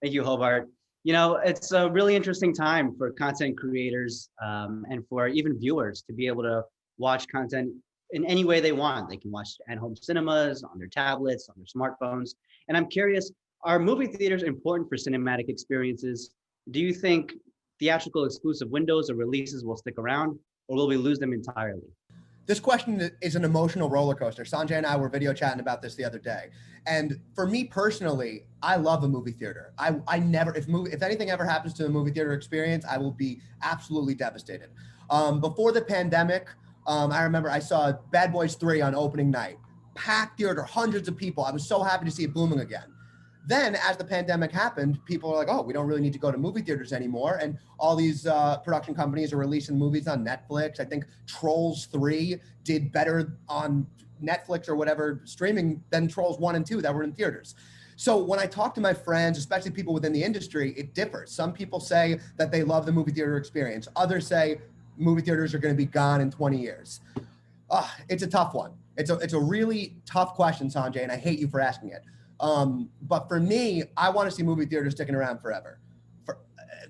Thank you, Hobart. You know, it's a really interesting time for content creators and for even viewers to be able to watch content in any way they want. They can watch at home cinemas, on their tablets, on their smartphones. And I'm curious, are movie theaters important for cinematic experiences? Do you think theatrical exclusive windows or releases will stick around, or will we lose them entirely? This question is an emotional roller coaster. Sanjay and I were video chatting about this the other day. And for me personally, I love a movie theater. I never, if anything ever happens to a movie theater experience, I will be absolutely devastated. Before the pandemic, I remember I saw Bad Boys 3 on opening night. Packed theater, hundreds of people. I was so happy to see it booming again. Then as the pandemic happened, people are like, oh, we don't really need to go to movie theaters anymore. And all these production companies are releasing movies on Netflix. I think Trolls 3 did better on Netflix or whatever streaming than Trolls 1 and 2 that were in theaters. So when I talk to my friends, especially people within the industry, it differs. Some people say that they love the movie theater experience. Others say movie theaters are going to be gone in 20 years. It's a tough one. It's a really tough question, Sanjay, and I hate you for asking it. But for me, I want to see movie theaters sticking around forever.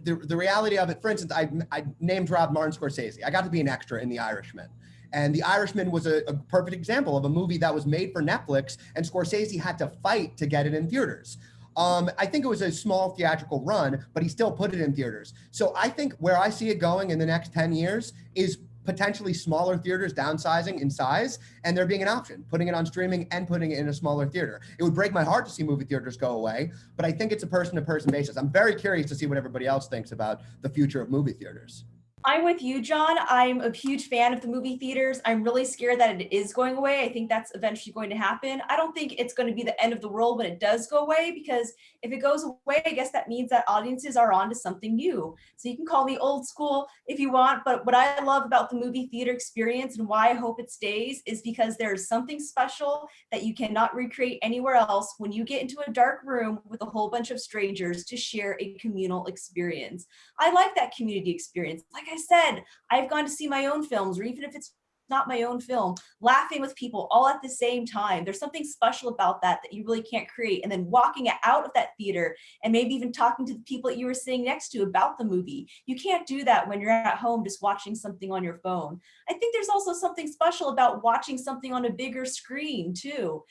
The reality of it, for instance, I name dropped Martin Scorsese. I got to be an extra in The Irishman. And The Irishman was a perfect example of a movie that was made for Netflix, and Scorsese had to fight to get it in theaters. I think it was a small theatrical run, but he still put it in theaters. So I think where I see it going in the next 10 years is potentially smaller theaters downsizing in size, and there being an option, putting it on streaming and putting it in a smaller theater. It would break my heart to see movie theaters go away, but I think it's a person-to-person basis. I'm very curious to see what everybody else thinks about the future of movie theaters. I'm with you, John. I'm a huge fan of the movie theaters. I'm really scared that it is going away. I think that's eventually going to happen. I don't think it's going to be the end of the world when it does go away, because if it goes away, I guess that means that audiences are on to something new. So you can call me old school if you want, but what I love about the movie theater experience and why I hope it stays is because there's something special that you cannot recreate anywhere else when you get into a dark room with a whole bunch of strangers to share a communal experience. I like that community experience. Like I said, I've gone to see my own films, or even if it's not my own film, laughing with people all at the same time. There's something special about that you really can't create. And then walking out of that theater and maybe even talking to the people that you were sitting next to about the movie. You can't do that when you're at home just watching something on your phone. I think there's also something special about watching something on a bigger screen too.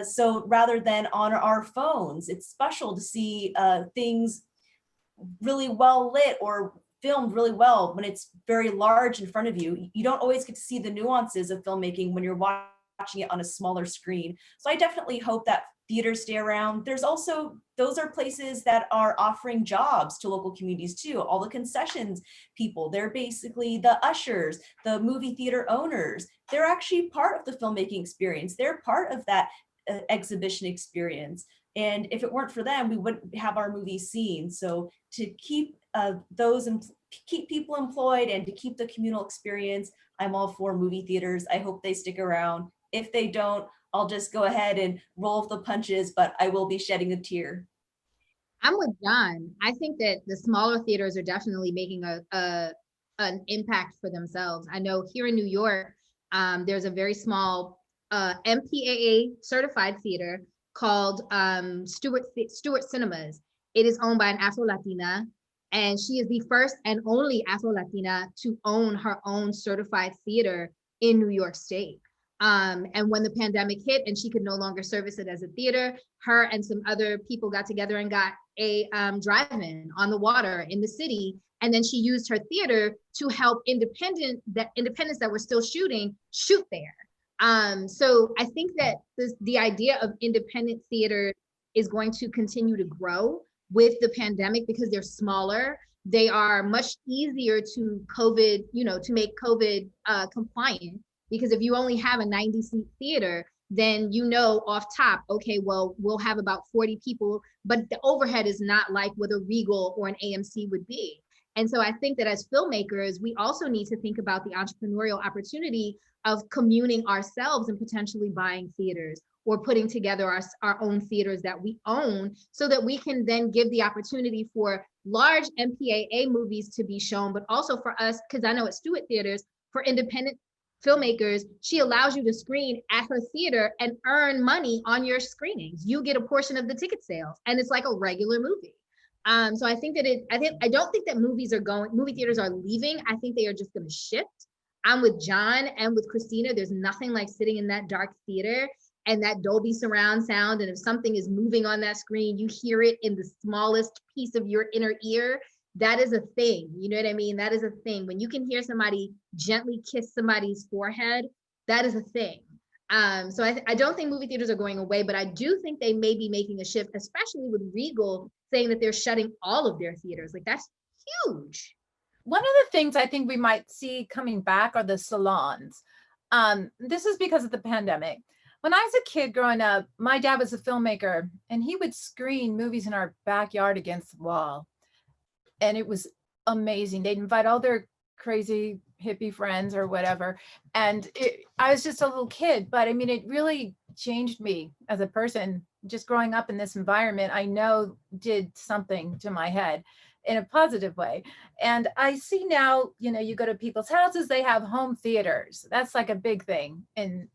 So rather than on our phones, it's special to see things really well lit or filmed really well when it's very large in front of you. You don't always get to see the nuances of filmmaking when you're watching it on a smaller screen. So I definitely hope that theaters stay around. There's also, those are places that are offering jobs to local communities too. All the concessions people, they're basically the ushers, the movie theater owners. They're actually part of the filmmaking experience. They're part of that exhibition experience. And if it weren't for them, we wouldn't have our movies seen. So to keep keep people employed and to keep the communal experience, I'm all for movie theaters. I hope they stick around. If they don't, I'll just go ahead and roll the punches, but I will be shedding a tear. I'm with John. I think that the smaller theaters are definitely making an impact for themselves. I know here in New York, there's a very small MPAA certified theater called Stewart Cinemas. It is owned by an Afro-Latina, and she is the first and only Afro-Latina to own her own certified theater in New York State. And when the pandemic hit and she could no longer service it as a theater, her and some other people got together and got a drive-in on the water in the city. And then she used her theater to help independents that were still shooting shoot there. So I think that the idea of independent theater is going to continue to grow with the pandemic because they're smaller. They are much easier to to make COVID compliant. Because if you only have a 90-seat theater, then off top, okay, well, we'll have about 40 people, but the overhead is not like what a Regal or an AMC would be. And so I think that as filmmakers, we also need to think about the entrepreneurial opportunity of communing ourselves and potentially buying theaters or putting together our own theaters that we own so that we can then give the opportunity for large MPAA movies to be shown, but also for us, because I know at Stewart Theaters, for independent filmmakers, she allows you to screen at her theater and earn money on your screenings. You get a portion of the ticket sales, and it's like a regular movie. So I think that I don't think that movie theaters are leaving. I think they are just going to shift. I'm with John and with Christina. There's nothing like sitting in that dark theater and that Dolby surround sound. And if something is moving on that screen, you hear it in the smallest piece of your inner ear. That is a thing. You know what I mean? That is a thing. When you can hear somebody gently kiss somebody's forehead, that is a thing. So I don't think movie theaters are going away, but I do think they may be making a shift, especially with Regal saying that they're shutting all of their theaters. Like, that's huge. One of the things I think we might see coming back are the salons. This is because of the pandemic. When I was a kid growing up, my dad was a filmmaker and he would screen movies in our backyard against the wall. And it was amazing. They'd invite all their crazy hippie friends or whatever. And I was just a little kid, but I mean, it really changed me as a person. Just growing up in this environment, I know did something to my head in a positive way. And I see now, you go to people's houses, they have home theaters. That's like a big thing. And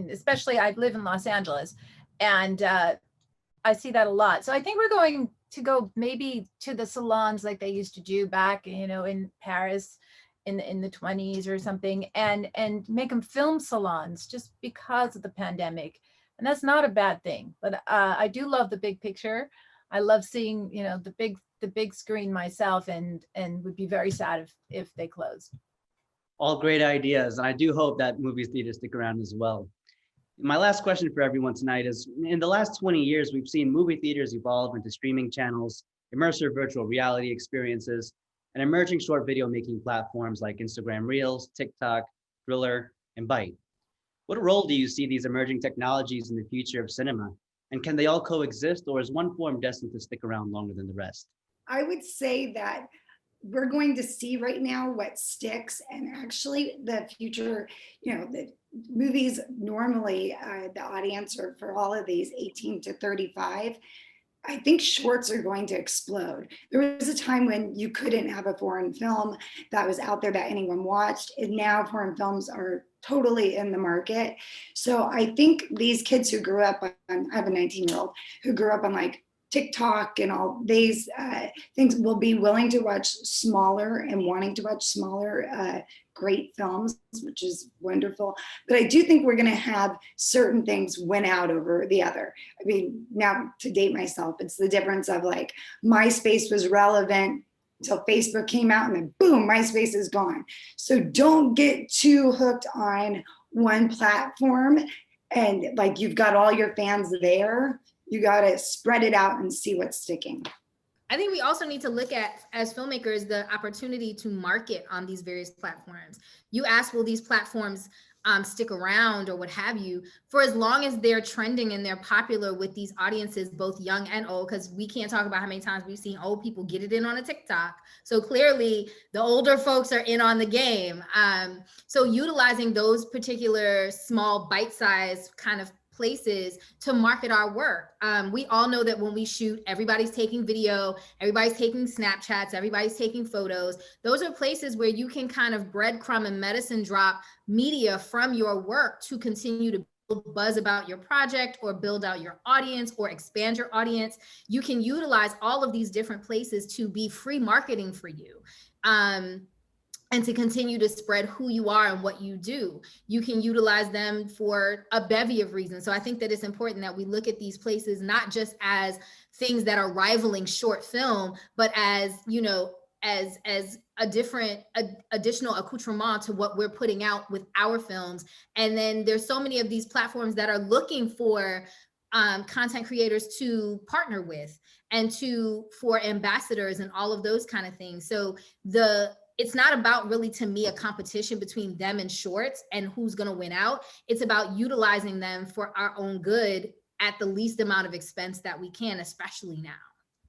especially I live in Los Angeles, and I see that a lot. So I think we're going to go maybe to the salons like they used to do back, in Paris in the 20s or something, and make them film salons just because of the pandemic. And that's not a bad thing. But I do love the big picture. I love seeing, the big screen myself, and would be very sad if they closed. All great ideas. And I do hope that movie theaters stick around as well. My last question for everyone tonight is, in the last 20 years, we've seen movie theaters evolve into streaming channels, immersive virtual reality experiences, and emerging short video making platforms like Instagram Reels, TikTok, Thriller, and Byte. What role do you see these emerging technologies in the future of cinema? And can they all coexist, or is one form destined to stick around longer than the rest? I would say that we're going to see right now what sticks, and actually the future, the movies normally, the audience are for all of these 18 to 35. I think shorts are going to explode. There was a time when you couldn't have a foreign film that was out there that anyone watched, and now foreign films are totally in the market. So I think these kids who grew up on, I have a 19-year-old who grew up on like TikTok and all these things, will be willing to watch smaller and wanting to watch smaller, great films, which is wonderful. But I do think we're going to have certain things win out over the other. I mean, now to date myself, it's the difference of like MySpace was relevant until Facebook came out, and then boom, MySpace is gone. So don't get too hooked on one platform and like you've got all your fans there. You got to spread it out and see what's sticking. I think we also need to look at, as filmmakers, the opportunity to market on these various platforms. You asked, will these platforms stick around or what have you? For as long as they're trending and they're popular with these audiences, both young and old, because we can't talk about how many times we've seen old people get it in on a TikTok. So clearly the older folks are in on the game. So utilizing those particular small bite-sized kind of places to market our work. We all know that when we shoot, everybody's taking video, everybody's taking Snapchats, everybody's taking photos. Those are places where you can kind of breadcrumb and medicine drop media from your work to continue to build buzz about your project or build out your audience or expand your audience. You can utilize all of these different places to be free marketing for you. And and to continue to spread who you are and what you do. You can utilize them for a bevy of reasons. So I think that it's important that we look at these places not just as things that are rivaling short film, but as, you know, as a different additional accoutrement to what we're putting out with our films. And then there's so many of these platforms that are looking for content creators to partner with and for ambassadors and all of those kind of things. So it's not about really, to me, a competition between them and shorts and who's going to win out. It's about utilizing them for our own good at the least amount of expense that we can, especially now.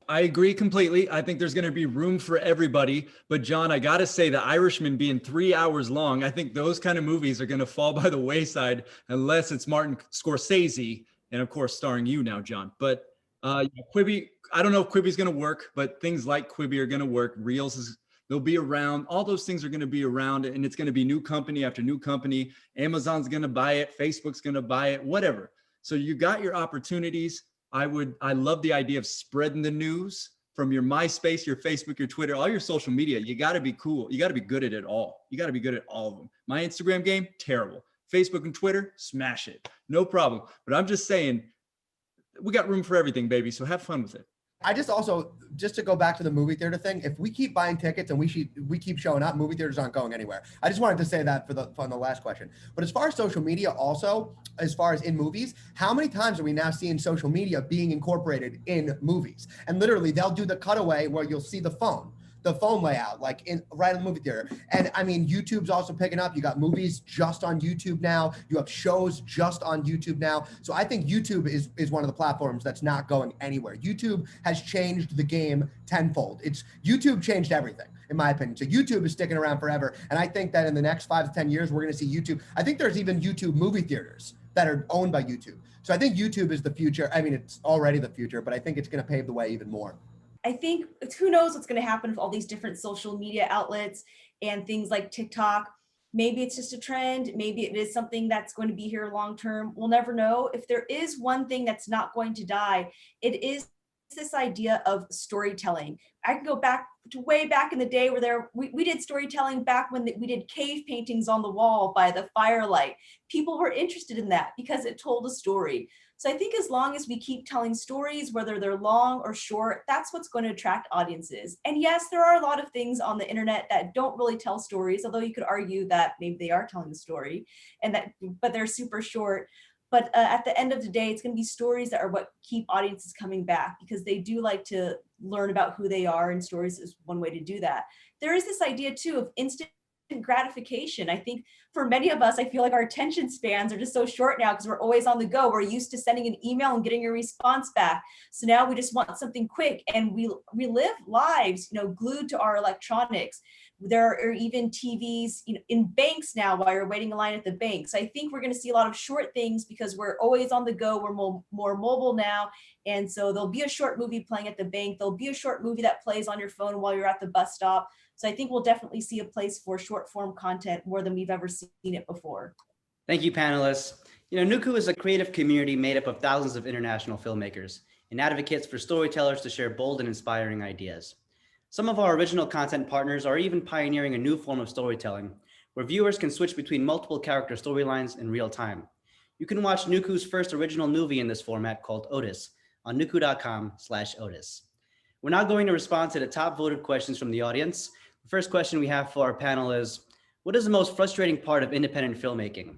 I agree completely. I think there's going to be room for everybody. But John, I got to say, The Irishman being 3 hours long, I think those kind of movies are going to fall by the wayside unless it's Martin Scorsese, and of course, starring you now, John. But Quibi, I don't know if Quibi's going to work, but things like Quibi are going to work. Reels they'll be around. All those things are going to be around, and it's going to be new company after new company. Amazon's going to buy it. Facebook's going to buy it, whatever. So you got your opportunities. I love the idea of spreading the news from your MySpace, your Facebook, your Twitter, all your social media. You got to be cool. You got to be good at it all. You got to be good at all of them. My Instagram game, terrible. Facebook and Twitter, smash it. No problem. But I'm just saying, we got room for everything, baby. So have fun with it. I just to go back to the movie theater thing, if we keep buying tickets and we keep showing up, movie theaters aren't going anywhere. I just wanted to say that on the last question. But as far as social media, also, as far as in movies, how many times are we now seeing social media being incorporated in movies? And literally, they'll do the cutaway where you'll see the phone layout, like right in the movie theater. And I mean, YouTube's also picking up. You got movies just on YouTube now. You have shows just on YouTube now. So I think YouTube is one of the platforms that's not going anywhere. YouTube has changed the game tenfold. YouTube changed everything, in my opinion. So YouTube is sticking around forever. And I think that in the next 5 to 10 years, we're going to see YouTube. I think there's even YouTube movie theaters that are owned by YouTube. So I think YouTube is the future. I mean, it's already the future, but I think it's going to pave the way even more. I think who knows what's going to happen with all these different social media outlets and things like TikTok. Maybe it's just a trend. Maybe it is something that's going to be here long term. We'll never know. If there is one thing that's not going to die, it is this idea of storytelling. I can go back to way back in the day where we did storytelling back when we did cave paintings on the wall by the firelight. People were interested in that because it told a story. So I think as long as we keep telling stories, whether they're long or short, that's what's going to attract audiences. And yes, there are a lot of things on the internet that don't really tell stories, although you could argue that maybe they are telling the story, but they're super short. But at the end of the day, it's going to be stories that are what keep audiences coming back, because they do like to learn about who they are, and stories is one way to do that. There is this idea too of instant gratification. I think for many of us, I feel like our attention spans are just so short now because we're always on the go. We're used to sending an email and getting a response back. So now we just want something quick, and we live lives, glued to our electronics. There are even TVs in banks now while you're waiting in line at the bank. So I think we're going to see a lot of short things because we're always on the go. We're more mobile now. And so there'll be a short movie playing at the bank. There'll be a short movie that plays on your phone while you're at the bus stop. So I think we'll definitely see a place for short form content more than we've ever seen it before. Thank you, panelists. Nukhu is a creative community made up of thousands of international filmmakers and advocates for storytellers to share bold and inspiring ideas. Some of our original content partners are even pioneering a new form of storytelling where viewers can switch between multiple character storylines in real time. You can watch Nukhu's first original movie in this format called Otis on nukhu.com/Otis. We're now going to respond to the top voted questions from the audience. The first question we have for our panel is, what is the most frustrating part of independent filmmaking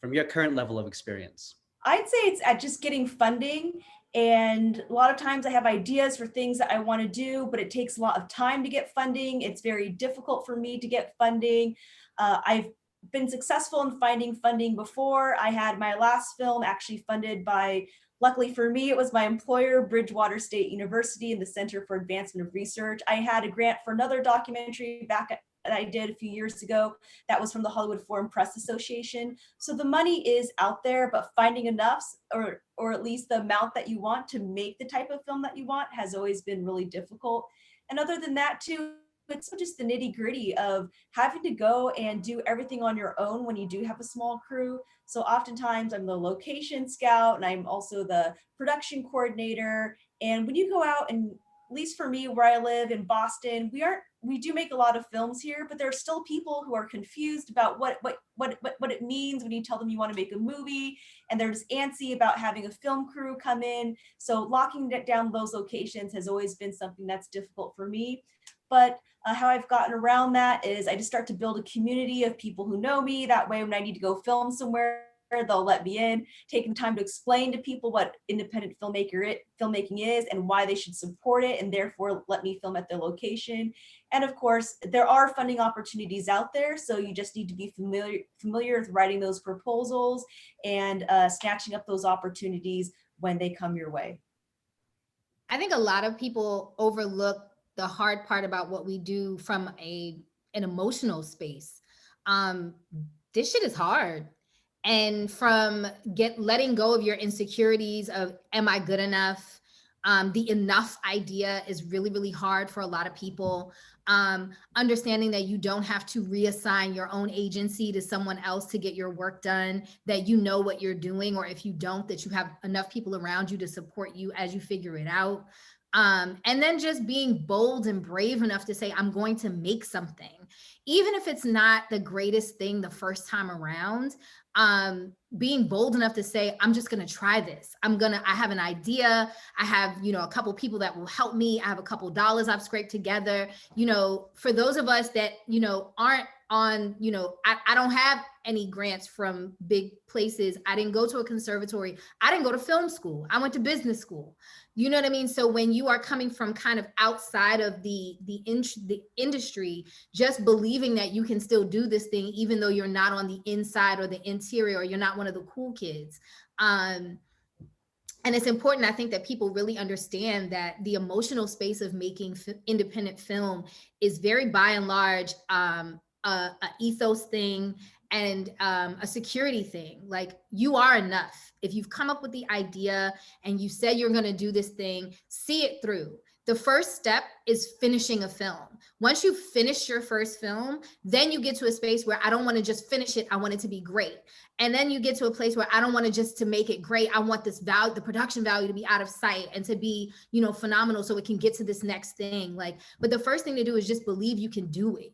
from your current level of experience? I'd say it's at just getting funding. And a lot of times I have ideas for things that I want to do, but it takes a lot of time to get funding. It's very difficult for me to get funding. I've been successful in finding funding before. I had my last film actually funded by, luckily for me, it was my employer, Bridgewater State University and the Center for Advancement of Research. I had a grant for another documentary that I did a few years ago that was from the Hollywood Foreign Press Association. So the money is out there, but finding enough or at least the amount that you want to make the type of film that you want has always been really difficult. And other than that too, it's just the nitty gritty of having to go and do everything on your own when you do have a small crew. So oftentimes I'm the location scout and I'm also the production coordinator. And when you go out and least for me, where I live in Boston, we do make a lot of films here, but there are still people who are confused about what it means when you tell them you want to make a movie, and they're just antsy about having a film crew come in. So locking down those locations has always been something that's difficult for me. But how I've gotten around that is I just start to build a community of people who know me. That way, when I need to go film somewhere, they'll let me in, taking time to explain to people what independent filmmaking is and why they should support it, and therefore let me film at their location. And of course, there are funding opportunities out there, so you just need to be familiar with writing those proposals and snatching up those opportunities when they come your way. I think a lot of people overlook the hard part about what we do from an emotional space. This shit is hard. And from letting go of your insecurities of, am I good enough? The enough idea is really, really hard for a lot of people. Understanding that you don't have to reassign your own agency to someone else to get your work done, that you know what you're doing, or if you don't, that you have enough people around you to support you as you figure it out. And then just being bold and brave enough to say, I'm going to make something, even if it's not the greatest thing the first time around. Being bold enough to say, I'm just going to try this. I have an idea. I have, a couple people that will help me. I have a couple dollars I've scraped together. For those of us that, aren't on, I don't have any grants from big places. I didn't go to a conservatory. I didn't go to film school. I went to business school. You know what I mean? So when you are coming from kind of outside of the industry, just believing that you can still do this thing, even though you're not on the inside or the interior, or you're not one of the cool kids. And it's important, I think, that people really understand that the emotional space of making independent film is very, by and large, a ethos thing and a security thing. Like, you are enough. If you've come up with the idea and you said you're going to do this thing, see it through. The first step is finishing a film. Once you finish your first film, then you get to a space where I don't want to just finish it. I want it to be great. And then you get to a place where I don't want to make it great. I want this value, the production value, to be out of sight and to be, phenomenal, so it can get to this next thing. But the first thing to do is just believe you can do it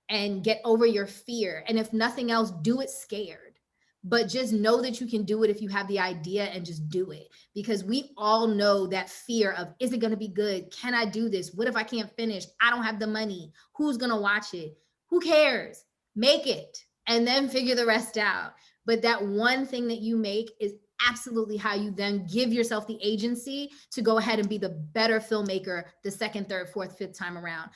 and get over your fear. And if nothing else, do it scared. But just know that you can do it if you have the idea, and just do it. Because we all know that fear of, is it going to be good? Can I do this? What if I can't finish? I don't have the money. Who's going to watch it? Who cares? Make it and then figure the rest out. But that one thing that you make is absolutely how you then give yourself the agency to go ahead and be the better filmmaker the second, third, fourth, fifth time around.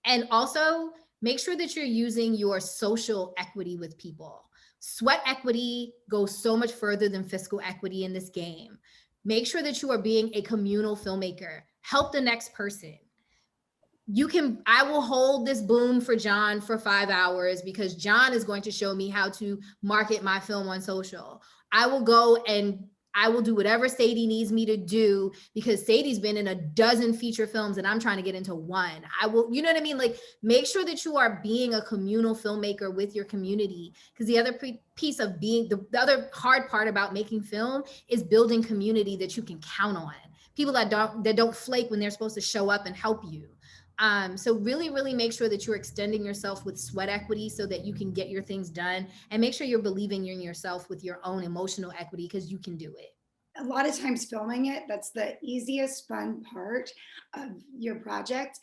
And also make sure that you're using your social equity with people. Sweat equity goes so much further than fiscal equity in this game. Make sure that you are being a communal filmmaker. Help the next person. I will hold this boom for John for 5 hours because John is going to show me how to market my film on social. I will go and I will do whatever Sadie needs me to do because Sadie's been in a dozen feature films and I'm trying to get into one. I will, you know what I mean? Make sure that you are being a communal filmmaker with your community, because the other piece of being, the other hard part about making film is building community that you can count on. People that don't flake when they're supposed to show up and help you. So really, really make sure that you're extending yourself with sweat equity so that you can get your things done, and make sure you're believing in yourself with your own emotional equity, because you can do it. A lot of times filming it, that's the easiest, fun part of your project.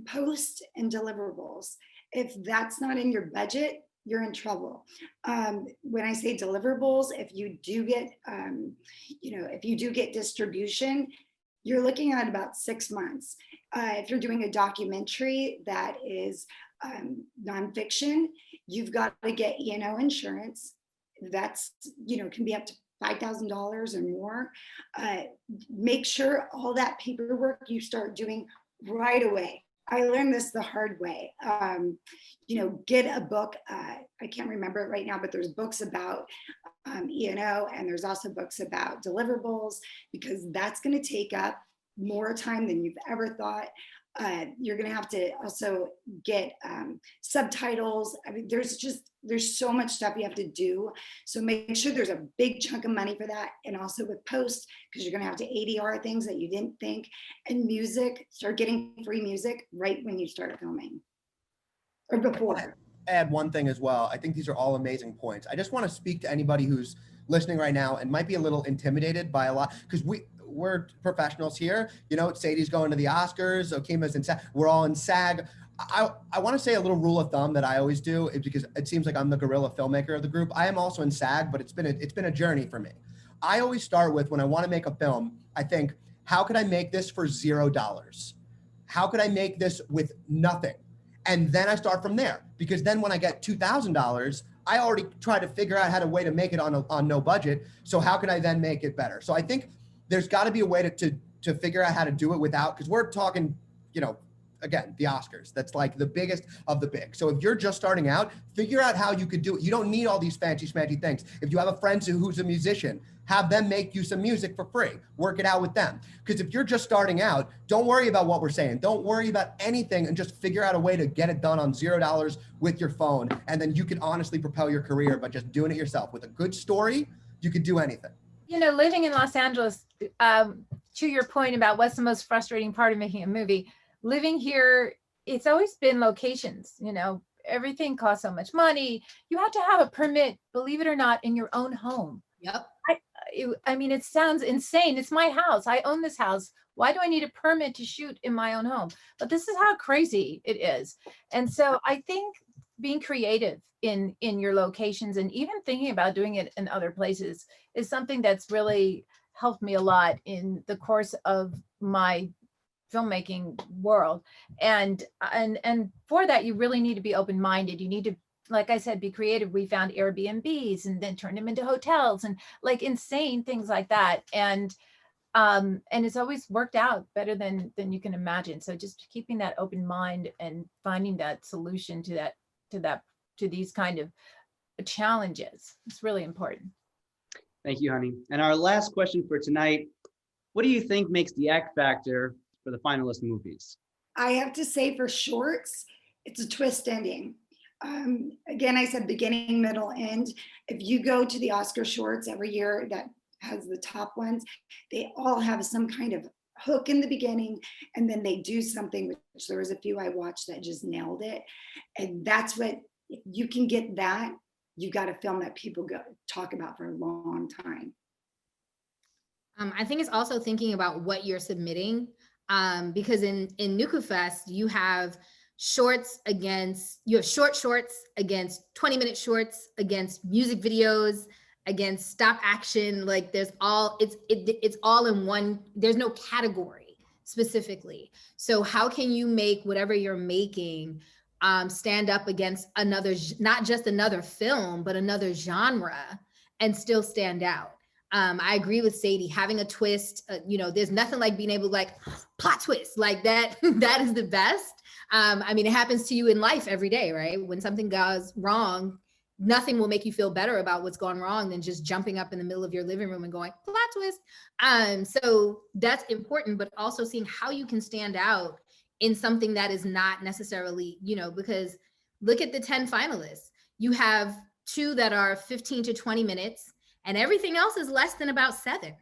Post and deliverables. If that's not in your budget, you're in trouble. When I say deliverables, if you do get, if you do get distribution, you're looking at about 6 months. If you're doing a documentary that is nonfiction, you've got to get E&O insurance. That's, can be up to $5,000 or more. Make sure all that paperwork you start doing right away. I learned this the hard way. Get a book. I can't remember it right now, but there's books about E&O, and there's also books about deliverables, because that's going to take up more time than you've ever thought. You're going to have to also get subtitles. I mean, there's so much stuff you have to do. So make sure there's a big chunk of money for that. And also with post, because you're going to have to ADR things that you didn't think. And music, start getting free music right when you start filming or before. Add one thing as well. I think these are all amazing points. I just want to speak to anybody who's listening right now and might be a little intimidated by a lot, because we're professionals here. You know, Sadie's going to the Oscars, Okima's in SAG, we're all in SAG. I want to say a little rule of thumb that I always do, because it seems like I'm the guerrilla filmmaker of the group. I am also in SAG, but it's been a journey for me. I always start with, when I want to make a film, I think, how could I make this for $0? How could I make this with nothing? And then I start from there, because then when I get $2,000, I already try to figure out how to way to make it on no budget. So how can I then make it better? So I think there's got to be a way to figure out how to do it without, because we're talking, you know, again, the Oscars, that's like the biggest of the big. So if you're just starting out, figure out how you could do it. You don't need all these fancy schmancy things. If you have a friend who's a musician, have them make you some music for free. Work it out with them. Because if you're just starting out, don't worry about what we're saying. Don't worry about anything, and just figure out a way to get it done on $0 with your phone. And then you can honestly propel your career by just doing it yourself. With a good story, you could do anything. You know, living in Los Angeles, to your point about what's the most frustrating part of making a movie, living here, it's always been locations. You know, everything costs so much money. You have to have a permit, believe it or not, in your own home. Yep. I mean, it sounds insane. It's my house. I own this house. Why do I need a permit to shoot in my own home? But this is how crazy it is. And so I think being creative in your locations, and even thinking about doing it in other places, is something that's really helped me a lot in the course of my filmmaking world. And for that, you really need to be open-minded. You need to, like I said, be creative. We found Airbnbs and then turned them into hotels and like insane things like that. And it's always worked out better than you can imagine. So just keeping that open mind and finding that solution to these kind of challenges, it's really important. Thank you, honey. And our last question for tonight, what do you think makes the X factor for the finalist movies? I have to say, for shorts, it's a twist ending. Again, I said beginning, middle, end. If you go to the Oscar shorts every year that has the top ones, they all have some kind of hook in the beginning, and then they do something, which there was a few I watched that just nailed it. And that's what, if you can get that, you got a film that people talk about for a long time. I think it's also thinking about what you're submitting, because in nukhufest, you have short shorts against 20-minute shorts, against music videos, against stop action. Like it's all in one. There's no category specifically. So how can you make whatever you're making stand up against another, not just another film, but another genre, and still stand out? I agree with Sadie, having a twist, you know, there's nothing like being able to like plot twist like that. That is the best. I mean, it happens to you in life every day, right? When something goes wrong, nothing will make you feel better about what's gone wrong than just jumping up in the middle of your living room and going plot twist. So that's important, but also seeing how you can stand out in something that is not necessarily, you know, because look at the 10 finalists. You have 2 that are 15 to 20 minutes, and everything else is less than about 7,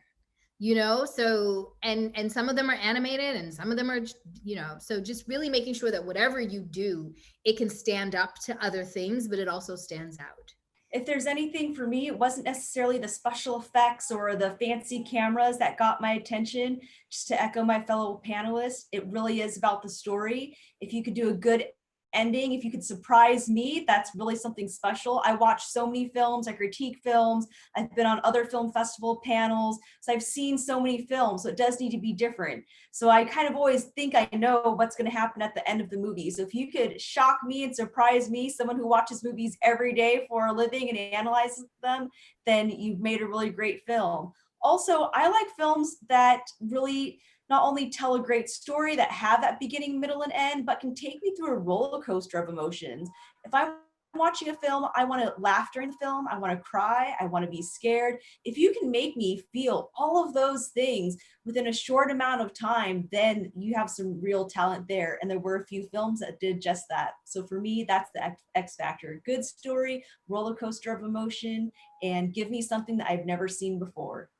you know? So, and some of them are animated and some of them are, you know, so just really making sure that whatever you do, it can stand up to other things, but it also stands out. If there's anything for me, it wasn't necessarily the special effects or the fancy cameras that got my attention. Just to echo my fellow panelists, it really is about the story. If you could do a good ending, if you could surprise me, that's really something special. I watch so many films, I critique films, I've been on other film festival panels, so I've seen so many films, so it does need to be different. So I kind of always think I know what's going to happen at the end of the movie. So if you could shock me and surprise me, someone who watches movies every day for a living and analyzes them, then you've made a really great film. Also, I like films that really not only tell a great story, that have that beginning, middle, and end, but can take me through a roller coaster of emotions. If I'm watching a film, I want to laugh during the film, I want to cry, I want to be scared. If you can make me feel all of those things within a short amount of time, then you have some real talent there. And there were a few films that did just that. So for me, that's the X factor. Good story, roller coaster of emotion, and give me something that I've never seen before.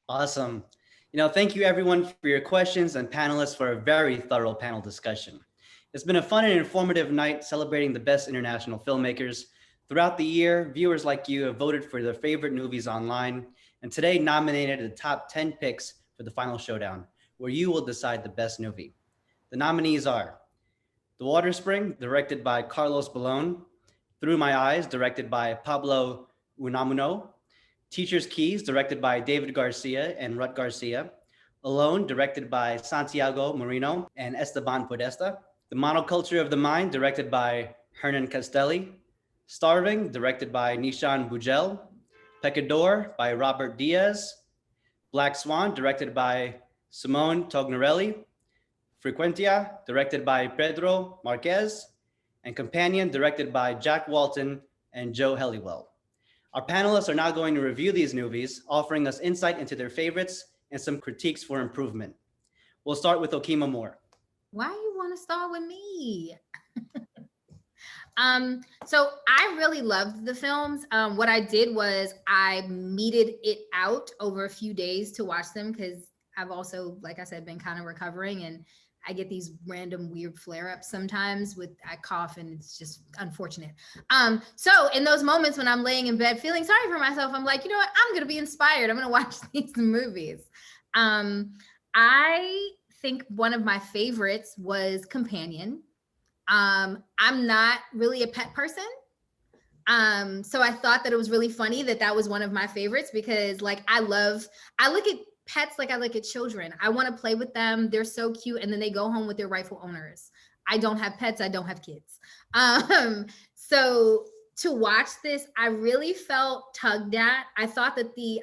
Awesome. Thank you everyone for your questions and panelists for a very thorough panel discussion. It's been a fun and informative night celebrating the best international filmmakers. Throughout the year, viewers like you have voted for their favorite movies online, and today nominated the top 10 picks for the final showdown, where you will decide the best movie. The nominees are The Water Spring, directed by Carlos Balón; Through My Eyes, directed by Pablo Unamuno; Teacher's Keys, directed by David Garcia and Rut Garcia; Alone, directed by Santiago Moreno and Esteban Podesta; The Monoculture of the Mind, directed by Hernan Castelli; Starving, directed by Nishan Bugel; Pecador by Robert Diaz; Black Swan, directed by Simone Tognarelli; Frequentia, directed by Pedro Marquez; and Companion, directed by Jack Walton and Joe Helliwell. Our panelists are now going to review these movies, offering us insight into their favorites and some critiques for improvement. We'll start with Okima Moore. Why you want to start with me? So I really loved the films. What I did was I meted it out over a few days to watch them, because I've also, like I said, been kind of recovering, and I get these random weird flare-ups sometimes I cough, and it's just unfortunate. So in those moments when I'm laying in bed feeling sorry for myself, I'm like, you know what? I'm going to be inspired. I'm going to watch these movies. I think one of my favorites was Companion. I'm not really a pet person. So I thought that it was really funny that was one of my favorites, because I look at pets like I look at children. I want to play with them. They're so cute. And then they go home with their rightful owners. I don't have pets. I don't have kids. So to watch this, I really felt tugged at. I thought that the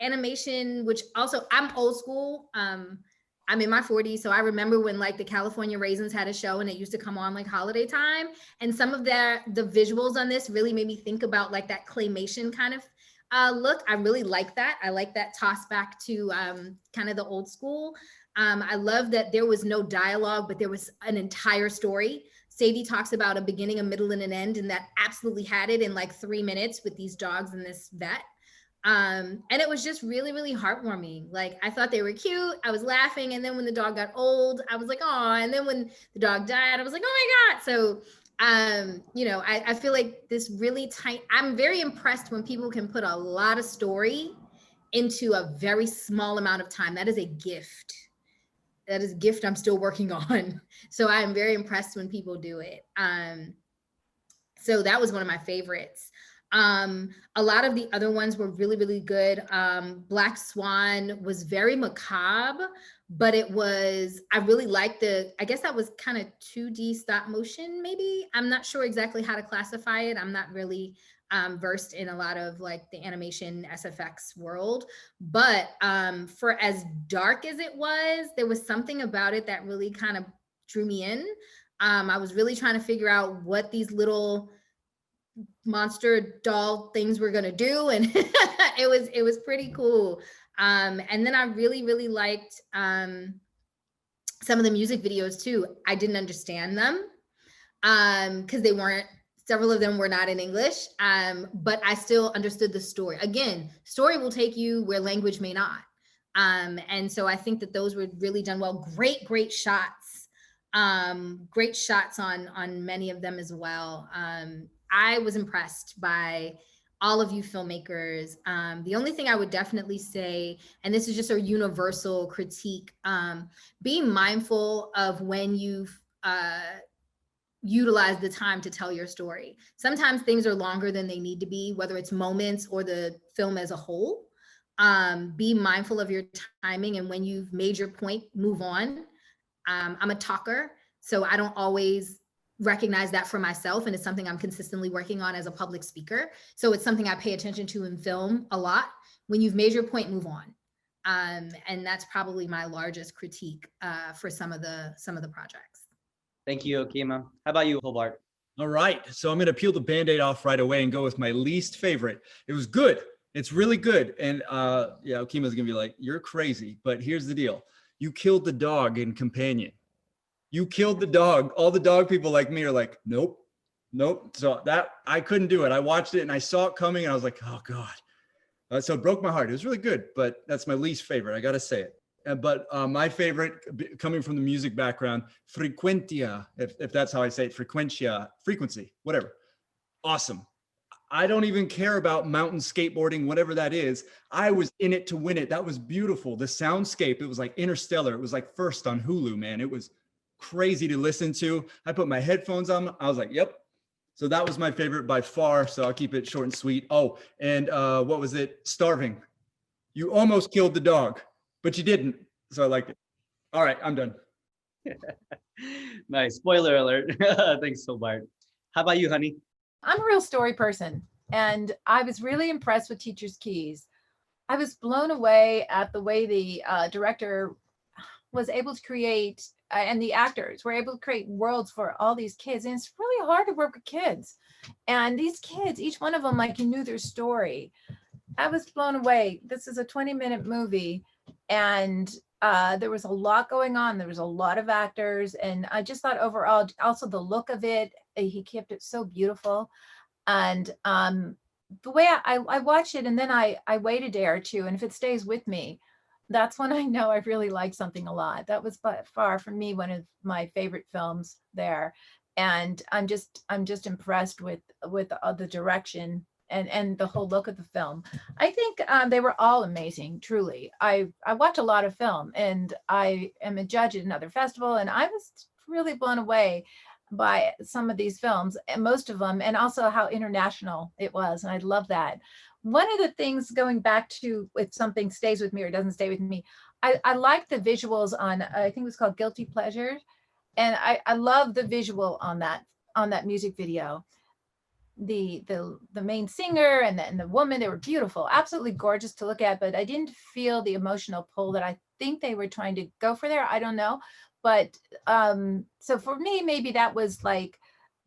animation, which also, I'm old school. I'm in my 40s, so I remember when the California Raisins had a show and it used to come on holiday time. And some of the visuals on this really made me think about that claymation kind of look. I really like that. I like that toss back to kind of the old school. I love that there was no dialogue, but there was an entire story. Sadie talks about a beginning, a middle, and an end, and that absolutely had it in 3 minutes with these dogs and this vet. And it was just really, really heartwarming. I thought they were cute. I was laughing. And then when the dog got old, I was like, oh, and then when the dog died, I was like, oh my God. So, I feel like this really tight, I'm very impressed when people can put a lot of story into a very small amount of time. That is a gift. That is a gift I'm still working on. So I am very impressed when people do it. So that was one of my favorites. A lot of the other ones were really, really good. Black Swan was very macabre, but I really liked I guess that was kind of 2D stop motion, maybe. I'm not sure exactly how to classify it. I'm not really versed in a lot of the animation SFX world, but for as dark as it was, there was something about it that really kind of drew me in. I was really trying to figure out what these little monster doll things were gonna do, and it was pretty cool. And then I really, really liked some of the music videos too. I didn't understand them because several of them were not in English, but I still understood the story. Again, story will take you where language may not. And so I think that those were really done well. Great shots. Great shots on many of them as well. I was impressed by all of you filmmakers. The only thing I would definitely say, and this is just a universal critique, be mindful of when you've utilized the time to tell your story. Sometimes things are longer than they need to be, whether it's moments or the film as a whole. Be mindful of your timing, and when you've made your point, move on. I'm a talker, so I don't always recognize that for myself, and it's something I'm consistently working on as a public speaker. So it's something I pay attention to in film a lot. When you've made your point, move on. And that's probably my largest critique for some of the projects. Thank you, Okima. How about you, Hobart? All right. So I'm going to peel the Band-Aid off right away and go with my least favorite. It was good. It's really good. And yeah, Okima's going to be like, you're crazy. But here's the deal. You killed the dog in Companion. You killed the dog. All the dog people like me are like, nope, nope. So that I couldn't do it. I watched it and I saw it coming and I was like, oh God. So it broke my heart. It was really good, but that's my least favorite. I got to say it. But my favorite, coming from the music background, Frequentia, if that's how I say it, Frequentia, frequency, whatever. Awesome. I don't even care about mountain skateboarding, whatever that is. I was in it to win it. That was beautiful. The soundscape, it was like Interstellar. It was like first on Hulu, man. It was crazy to listen to. I put my headphones on. I was like, yep. So that was my favorite by far. So I'll keep it short and sweet. Oh, and what was it? Starving. You almost killed the dog, but you didn't. So I liked it. All right, I'm done. Nice. Spoiler alert. Thanks, Hobart. How about you, honey? I'm a real story person, and I was really impressed with Teacher's Keys. I was blown away at the way the director was able to create, and the actors were able to create worlds for all these kids. And it's really hard to work with kids. And these kids, each one of them, like, you knew their story. I was blown away. This is a 20-minute movie, and there was a lot going on. There was a lot of actors, and I just thought overall, also the look of it, he kept it so beautiful. And the way I watched it, and then I wait a day or two, and if it stays with me, that's when I know I really like something a lot. That was by far for me one of my favorite films there, and I'm just impressed with the direction and the whole look of the film. I think they were all amazing, truly. I watch a lot of film, and I am a judge at another festival, and I was really blown away by some of these films, and most of them, and also how international it was. And I love that. One of the things, going back to if something stays with me or doesn't stay with me, I like the visuals on, I think it was called Guilty Pleasures. And I love the visual on that music video. The main singer and the woman, they were beautiful, absolutely gorgeous to look at, but I didn't feel the emotional pull that I think they were trying to go for there. I don't know. But so for me, maybe that was like,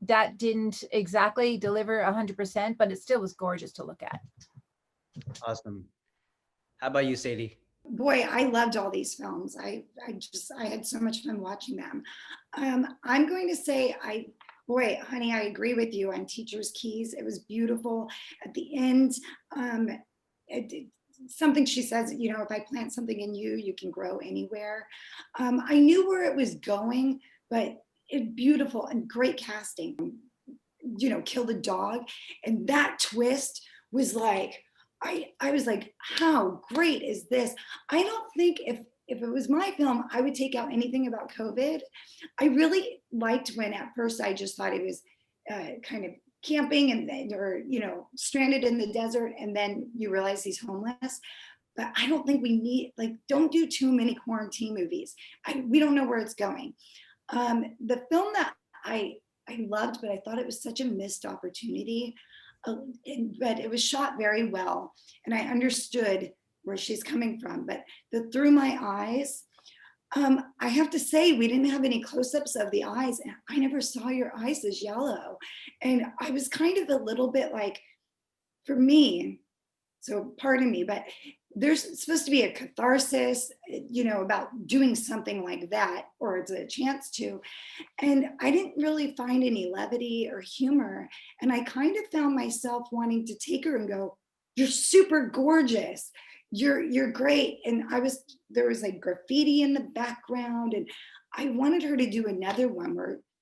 that didn't exactly deliver 100%, but it still was gorgeous to look at. Awesome. How about you, Sadie? Boy, I loved all these films. I had so much fun watching them. I'm going to say, boy, honey, I agree with you on Teacher's Keys. It was beautiful. At the end, something she says, you know, if I plant something in you, you can grow anywhere. I knew where it was going, but it's beautiful and great casting. You know, kill the dog, and that twist was like, I was like, how great is this? I don't think if it was my film, I would take out anything about COVID. I really liked when at first I just thought it was kind of camping and or, you know, stranded in the desert, and then you realize he's homeless. But I don't think we need, like, don't do too many quarantine movies. We don't know where it's going. The film that I loved, but I thought it was such a missed opportunity, but it was shot very well, and I understood where she's coming from. But Through My Eyes, I have to say, we didn't have any close-ups of the eyes, and I never saw your eyes as yellow. And I was kind of a little bit like, for me, so pardon me, but there's supposed to be a catharsis, you know, about doing something like that, or it's a chance to. And I didn't really find any levity or humor. And I kind of found myself wanting to take her and go, you're super gorgeous. You're great. And there was like graffiti in the background. And I wanted her to do another one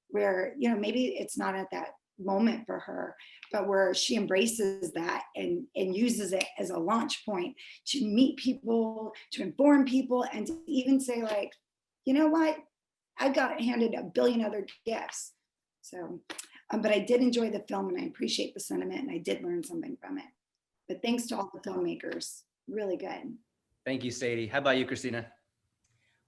where, you know, maybe it's not at that moment for her, but where she embraces that and uses it as a launch point to meet people, to inform people, and to even say, like, you know what, I got handed a billion other gifts. So, but I did enjoy the film, and I appreciate the sentiment, and I did learn something from it. But thanks to all the filmmakers, really good. Thank you, Sadie. How about you, Christina?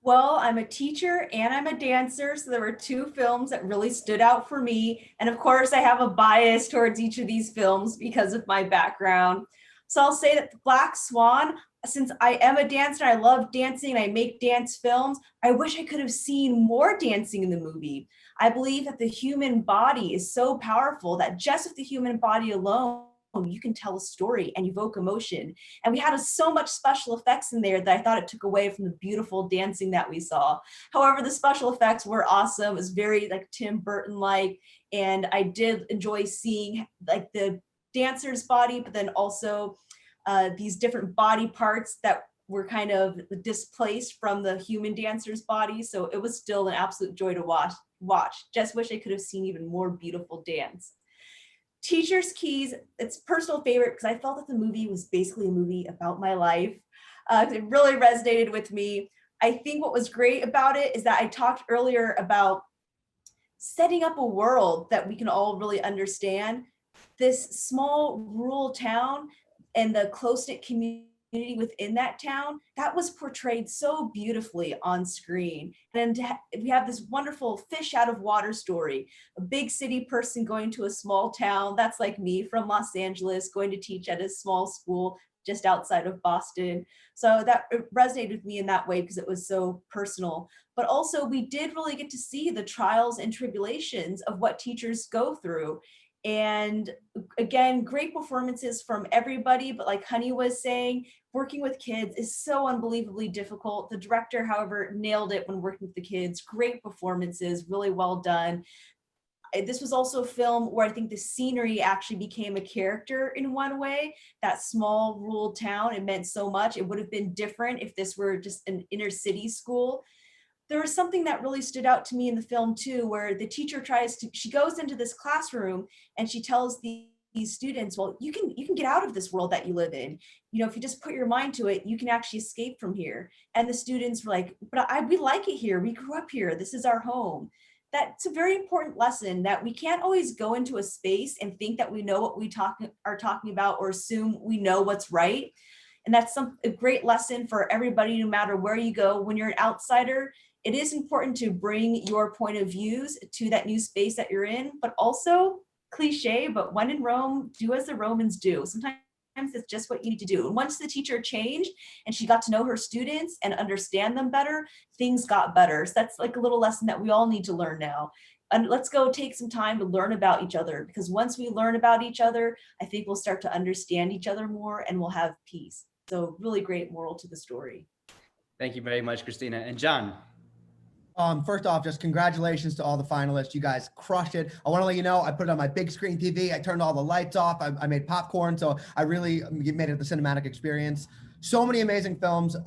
Well, I'm a teacher and I'm a dancer, so there were two films that really stood out for me. And of course, I have a bias towards each of these films because of my background. So I'll say that The Black Swan, since I am a dancer, I love dancing, I make dance films, I wish I could have seen more dancing in the movie. I believe that the human body is so powerful that just with the human body alone, you can tell a story and evoke emotion. And we had so much special effects in there that I thought it took away from the beautiful dancing that we saw. However, the special effects were awesome. It was very like Tim Burton-like, and I did enjoy seeing like the dancer's body, but then also these different body parts that were kind of displaced from the human dancer's body. So it was still an absolute joy to watch. Just wish I could have seen even more beautiful dance. Teacher's Keys, it's personal favorite because I felt that the movie was basically a movie about my life. It really resonated with me. I think what was great about it is that I talked earlier about setting up a world that we can all really understand. This small rural town and the close-knit community within that town, that was portrayed so beautifully on screen. And we have this wonderful fish out of water story, a big city person going to a small town. That's like me from Los Angeles, going to teach at a small school just outside of Boston. So that resonated with me in that way because it was so personal. But also we did really get to see the trials and tribulations of what teachers go through. And again, great performances from everybody, but like Honey was saying, working with kids is so unbelievably difficult. The director, however, nailed it when working with the kids. Great performances, really well done. This was also a film where I think the scenery actually became a character in one way. That small rural town, it meant so much. It would have been different if this were just an inner city school. There was something that really stood out to me in the film too, where the teacher she goes into this classroom and she tells these students, well, you can get out of this world that you live in. You know, if you just put your mind to it, you can actually escape from here. And the students were like, but we like it here. We grew up here. This is our home. That's a very important lesson, that we can't always go into a space and think that we know what we are talking about or assume we know what's right. And that's a great lesson for everybody, no matter where you go. When you're an outsider, it is important to bring your point of views to that new space that you're in, but also, cliche, but when in Rome, do as the Romans do. Sometimes it's just what you need to do. And once the teacher changed and she got to know her students and understand them better, things got better. So that's like a little lesson that we all need to learn now. And let's go take some time to learn about each other, because once we learn about each other, I think we'll start to understand each other more and we'll have peace. So really great moral to the story. Thank you very much, Christina. And John. First off, just congratulations to all the finalists. You guys crushed it. I want to let you know, I put it on my big screen TV. I turned all the lights off. I made popcorn. So I really made it the cinematic experience. So many amazing films.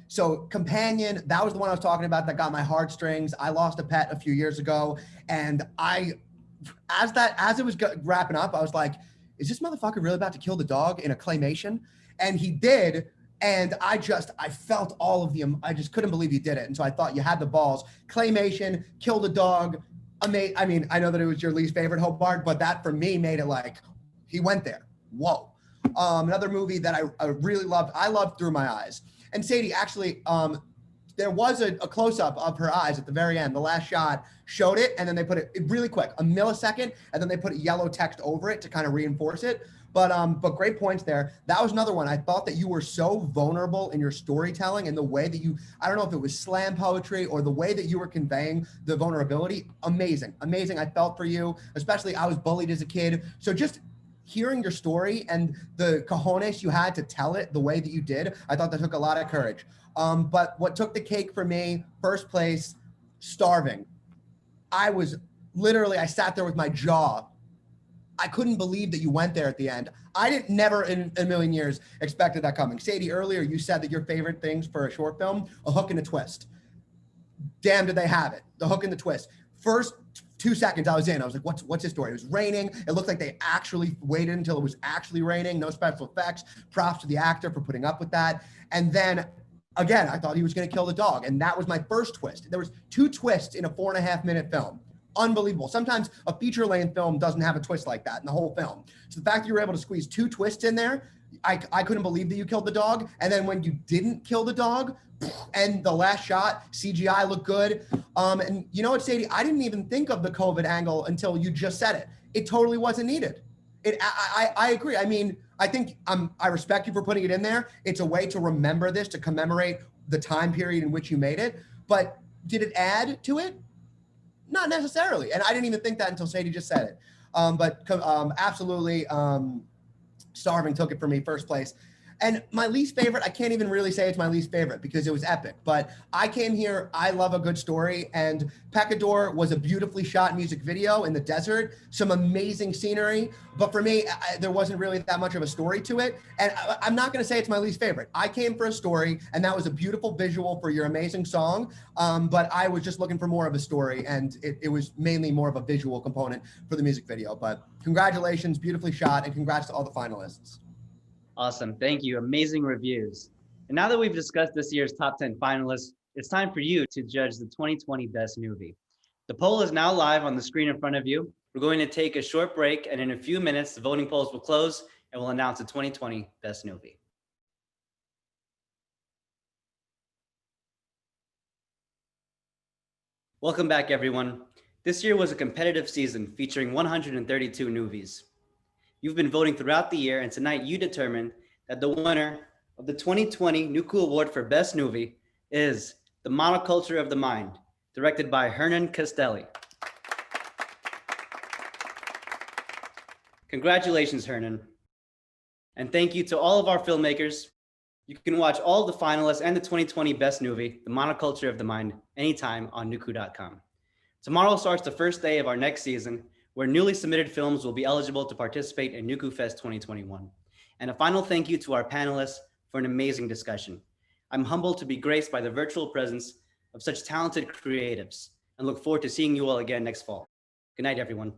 So Companion, that was the one I was talking about that got my heartstrings. I lost a pet a few years ago. And as it was wrapping up, I was like, is this motherfucker really about to kill the dog in a claymation? And he did. And I felt all of them. I just couldn't believe you did it. And so I thought you had the balls. Claymation, kill the dog. I mean, I know that it was your least favorite, Hobart, but that for me made it like, he went there. Whoa. Another movie that I really loved, I loved Through My Eyes. And Sadie, actually, there was a close-up of her eyes at the very end. The last shot showed it, and then they put it really quick, a millisecond, and then they put yellow text over it to kind of reinforce it. But great points there. That was another one. I thought that you were so vulnerable in your storytelling and the way that I don't know if it was slam poetry or the way that you were conveying the vulnerability. Amazing. I felt for you, especially I was bullied as a kid. So just hearing your story and the cojones you had to tell it the way that you did, I thought that took a lot of courage. But what took the cake for me, first place, Starving. I sat there with my jaw. I couldn't believe that you went there at the end. I never in a million years expected that coming. Sadie, earlier you said that your favorite things for a short film, a hook and a twist. Damn, did they have it? The hook and the twist. First 2 seconds I was in, I was like, what's his story? It was raining. It looked like they actually waited until it was actually raining. No special effects. Props to the actor for putting up with that. And then again, I thought he was going to kill the dog. And that was my first twist. There was 2 twists in a 4.5-minute film. Unbelievable. Sometimes a feature-length film doesn't have a twist like that in the whole film. So the fact that you were able to squeeze 2 twists in there, I couldn't believe that you killed the dog. And then when you didn't kill the dog, and the last shot, CGI looked good. And you know what, Sadie? I didn't even think of the COVID angle until you just said it. It totally wasn't needed. I agree. I mean, I think I respect you for putting it in there. It's a way to remember this, to commemorate the time period in which you made it. But did it add to it? Not necessarily. And I didn't even think that until Sadie just said it. Absolutely, Starving took it for me, first place. And my least favorite, I can't even really say it's my least favorite because it was epic. But I came here, I love a good story. And Pecador was a beautifully shot music video in the desert, some amazing scenery. But for me, there wasn't really that much of a story to it. And I'm not going to say it's my least favorite. I came for a story, and that was a beautiful visual for your amazing song. But I was just looking for more of a story, and it was mainly more of a visual component for the music video. But congratulations, beautifully shot, and congrats to all the finalists. Awesome. Thank you. Amazing reviews. And now that we've discussed this year's top 10 finalists, it's time for you to judge the 2020 Best Nuvee. The poll is now live on the screen in front of you. We're going to take a short break, and in a few minutes, the voting polls will close and we'll announce the 2020 Best Nuvee. Welcome back, everyone. This year was a competitive season featuring 132 Nuvees. You've been voting throughout the year, and tonight you determined that the winner of the 2020 Nukhu Award for Best Nuvee is The Monoculture of the Mind, directed by Hernan Castelli. Congratulations, Hernan. And thank you to all of our filmmakers. You can watch all the finalists and the 2020 Best Nuvee, The Monoculture of the Mind, anytime on nukhu.com. Tomorrow starts the first day of our next season, where newly submitted films will be eligible to participate in nukhufest 2021. And a final thank you to our panelists for an amazing discussion. I'm humbled to be graced by the virtual presence of such talented creatives and look forward to seeing you all again next fall. Good night, everyone.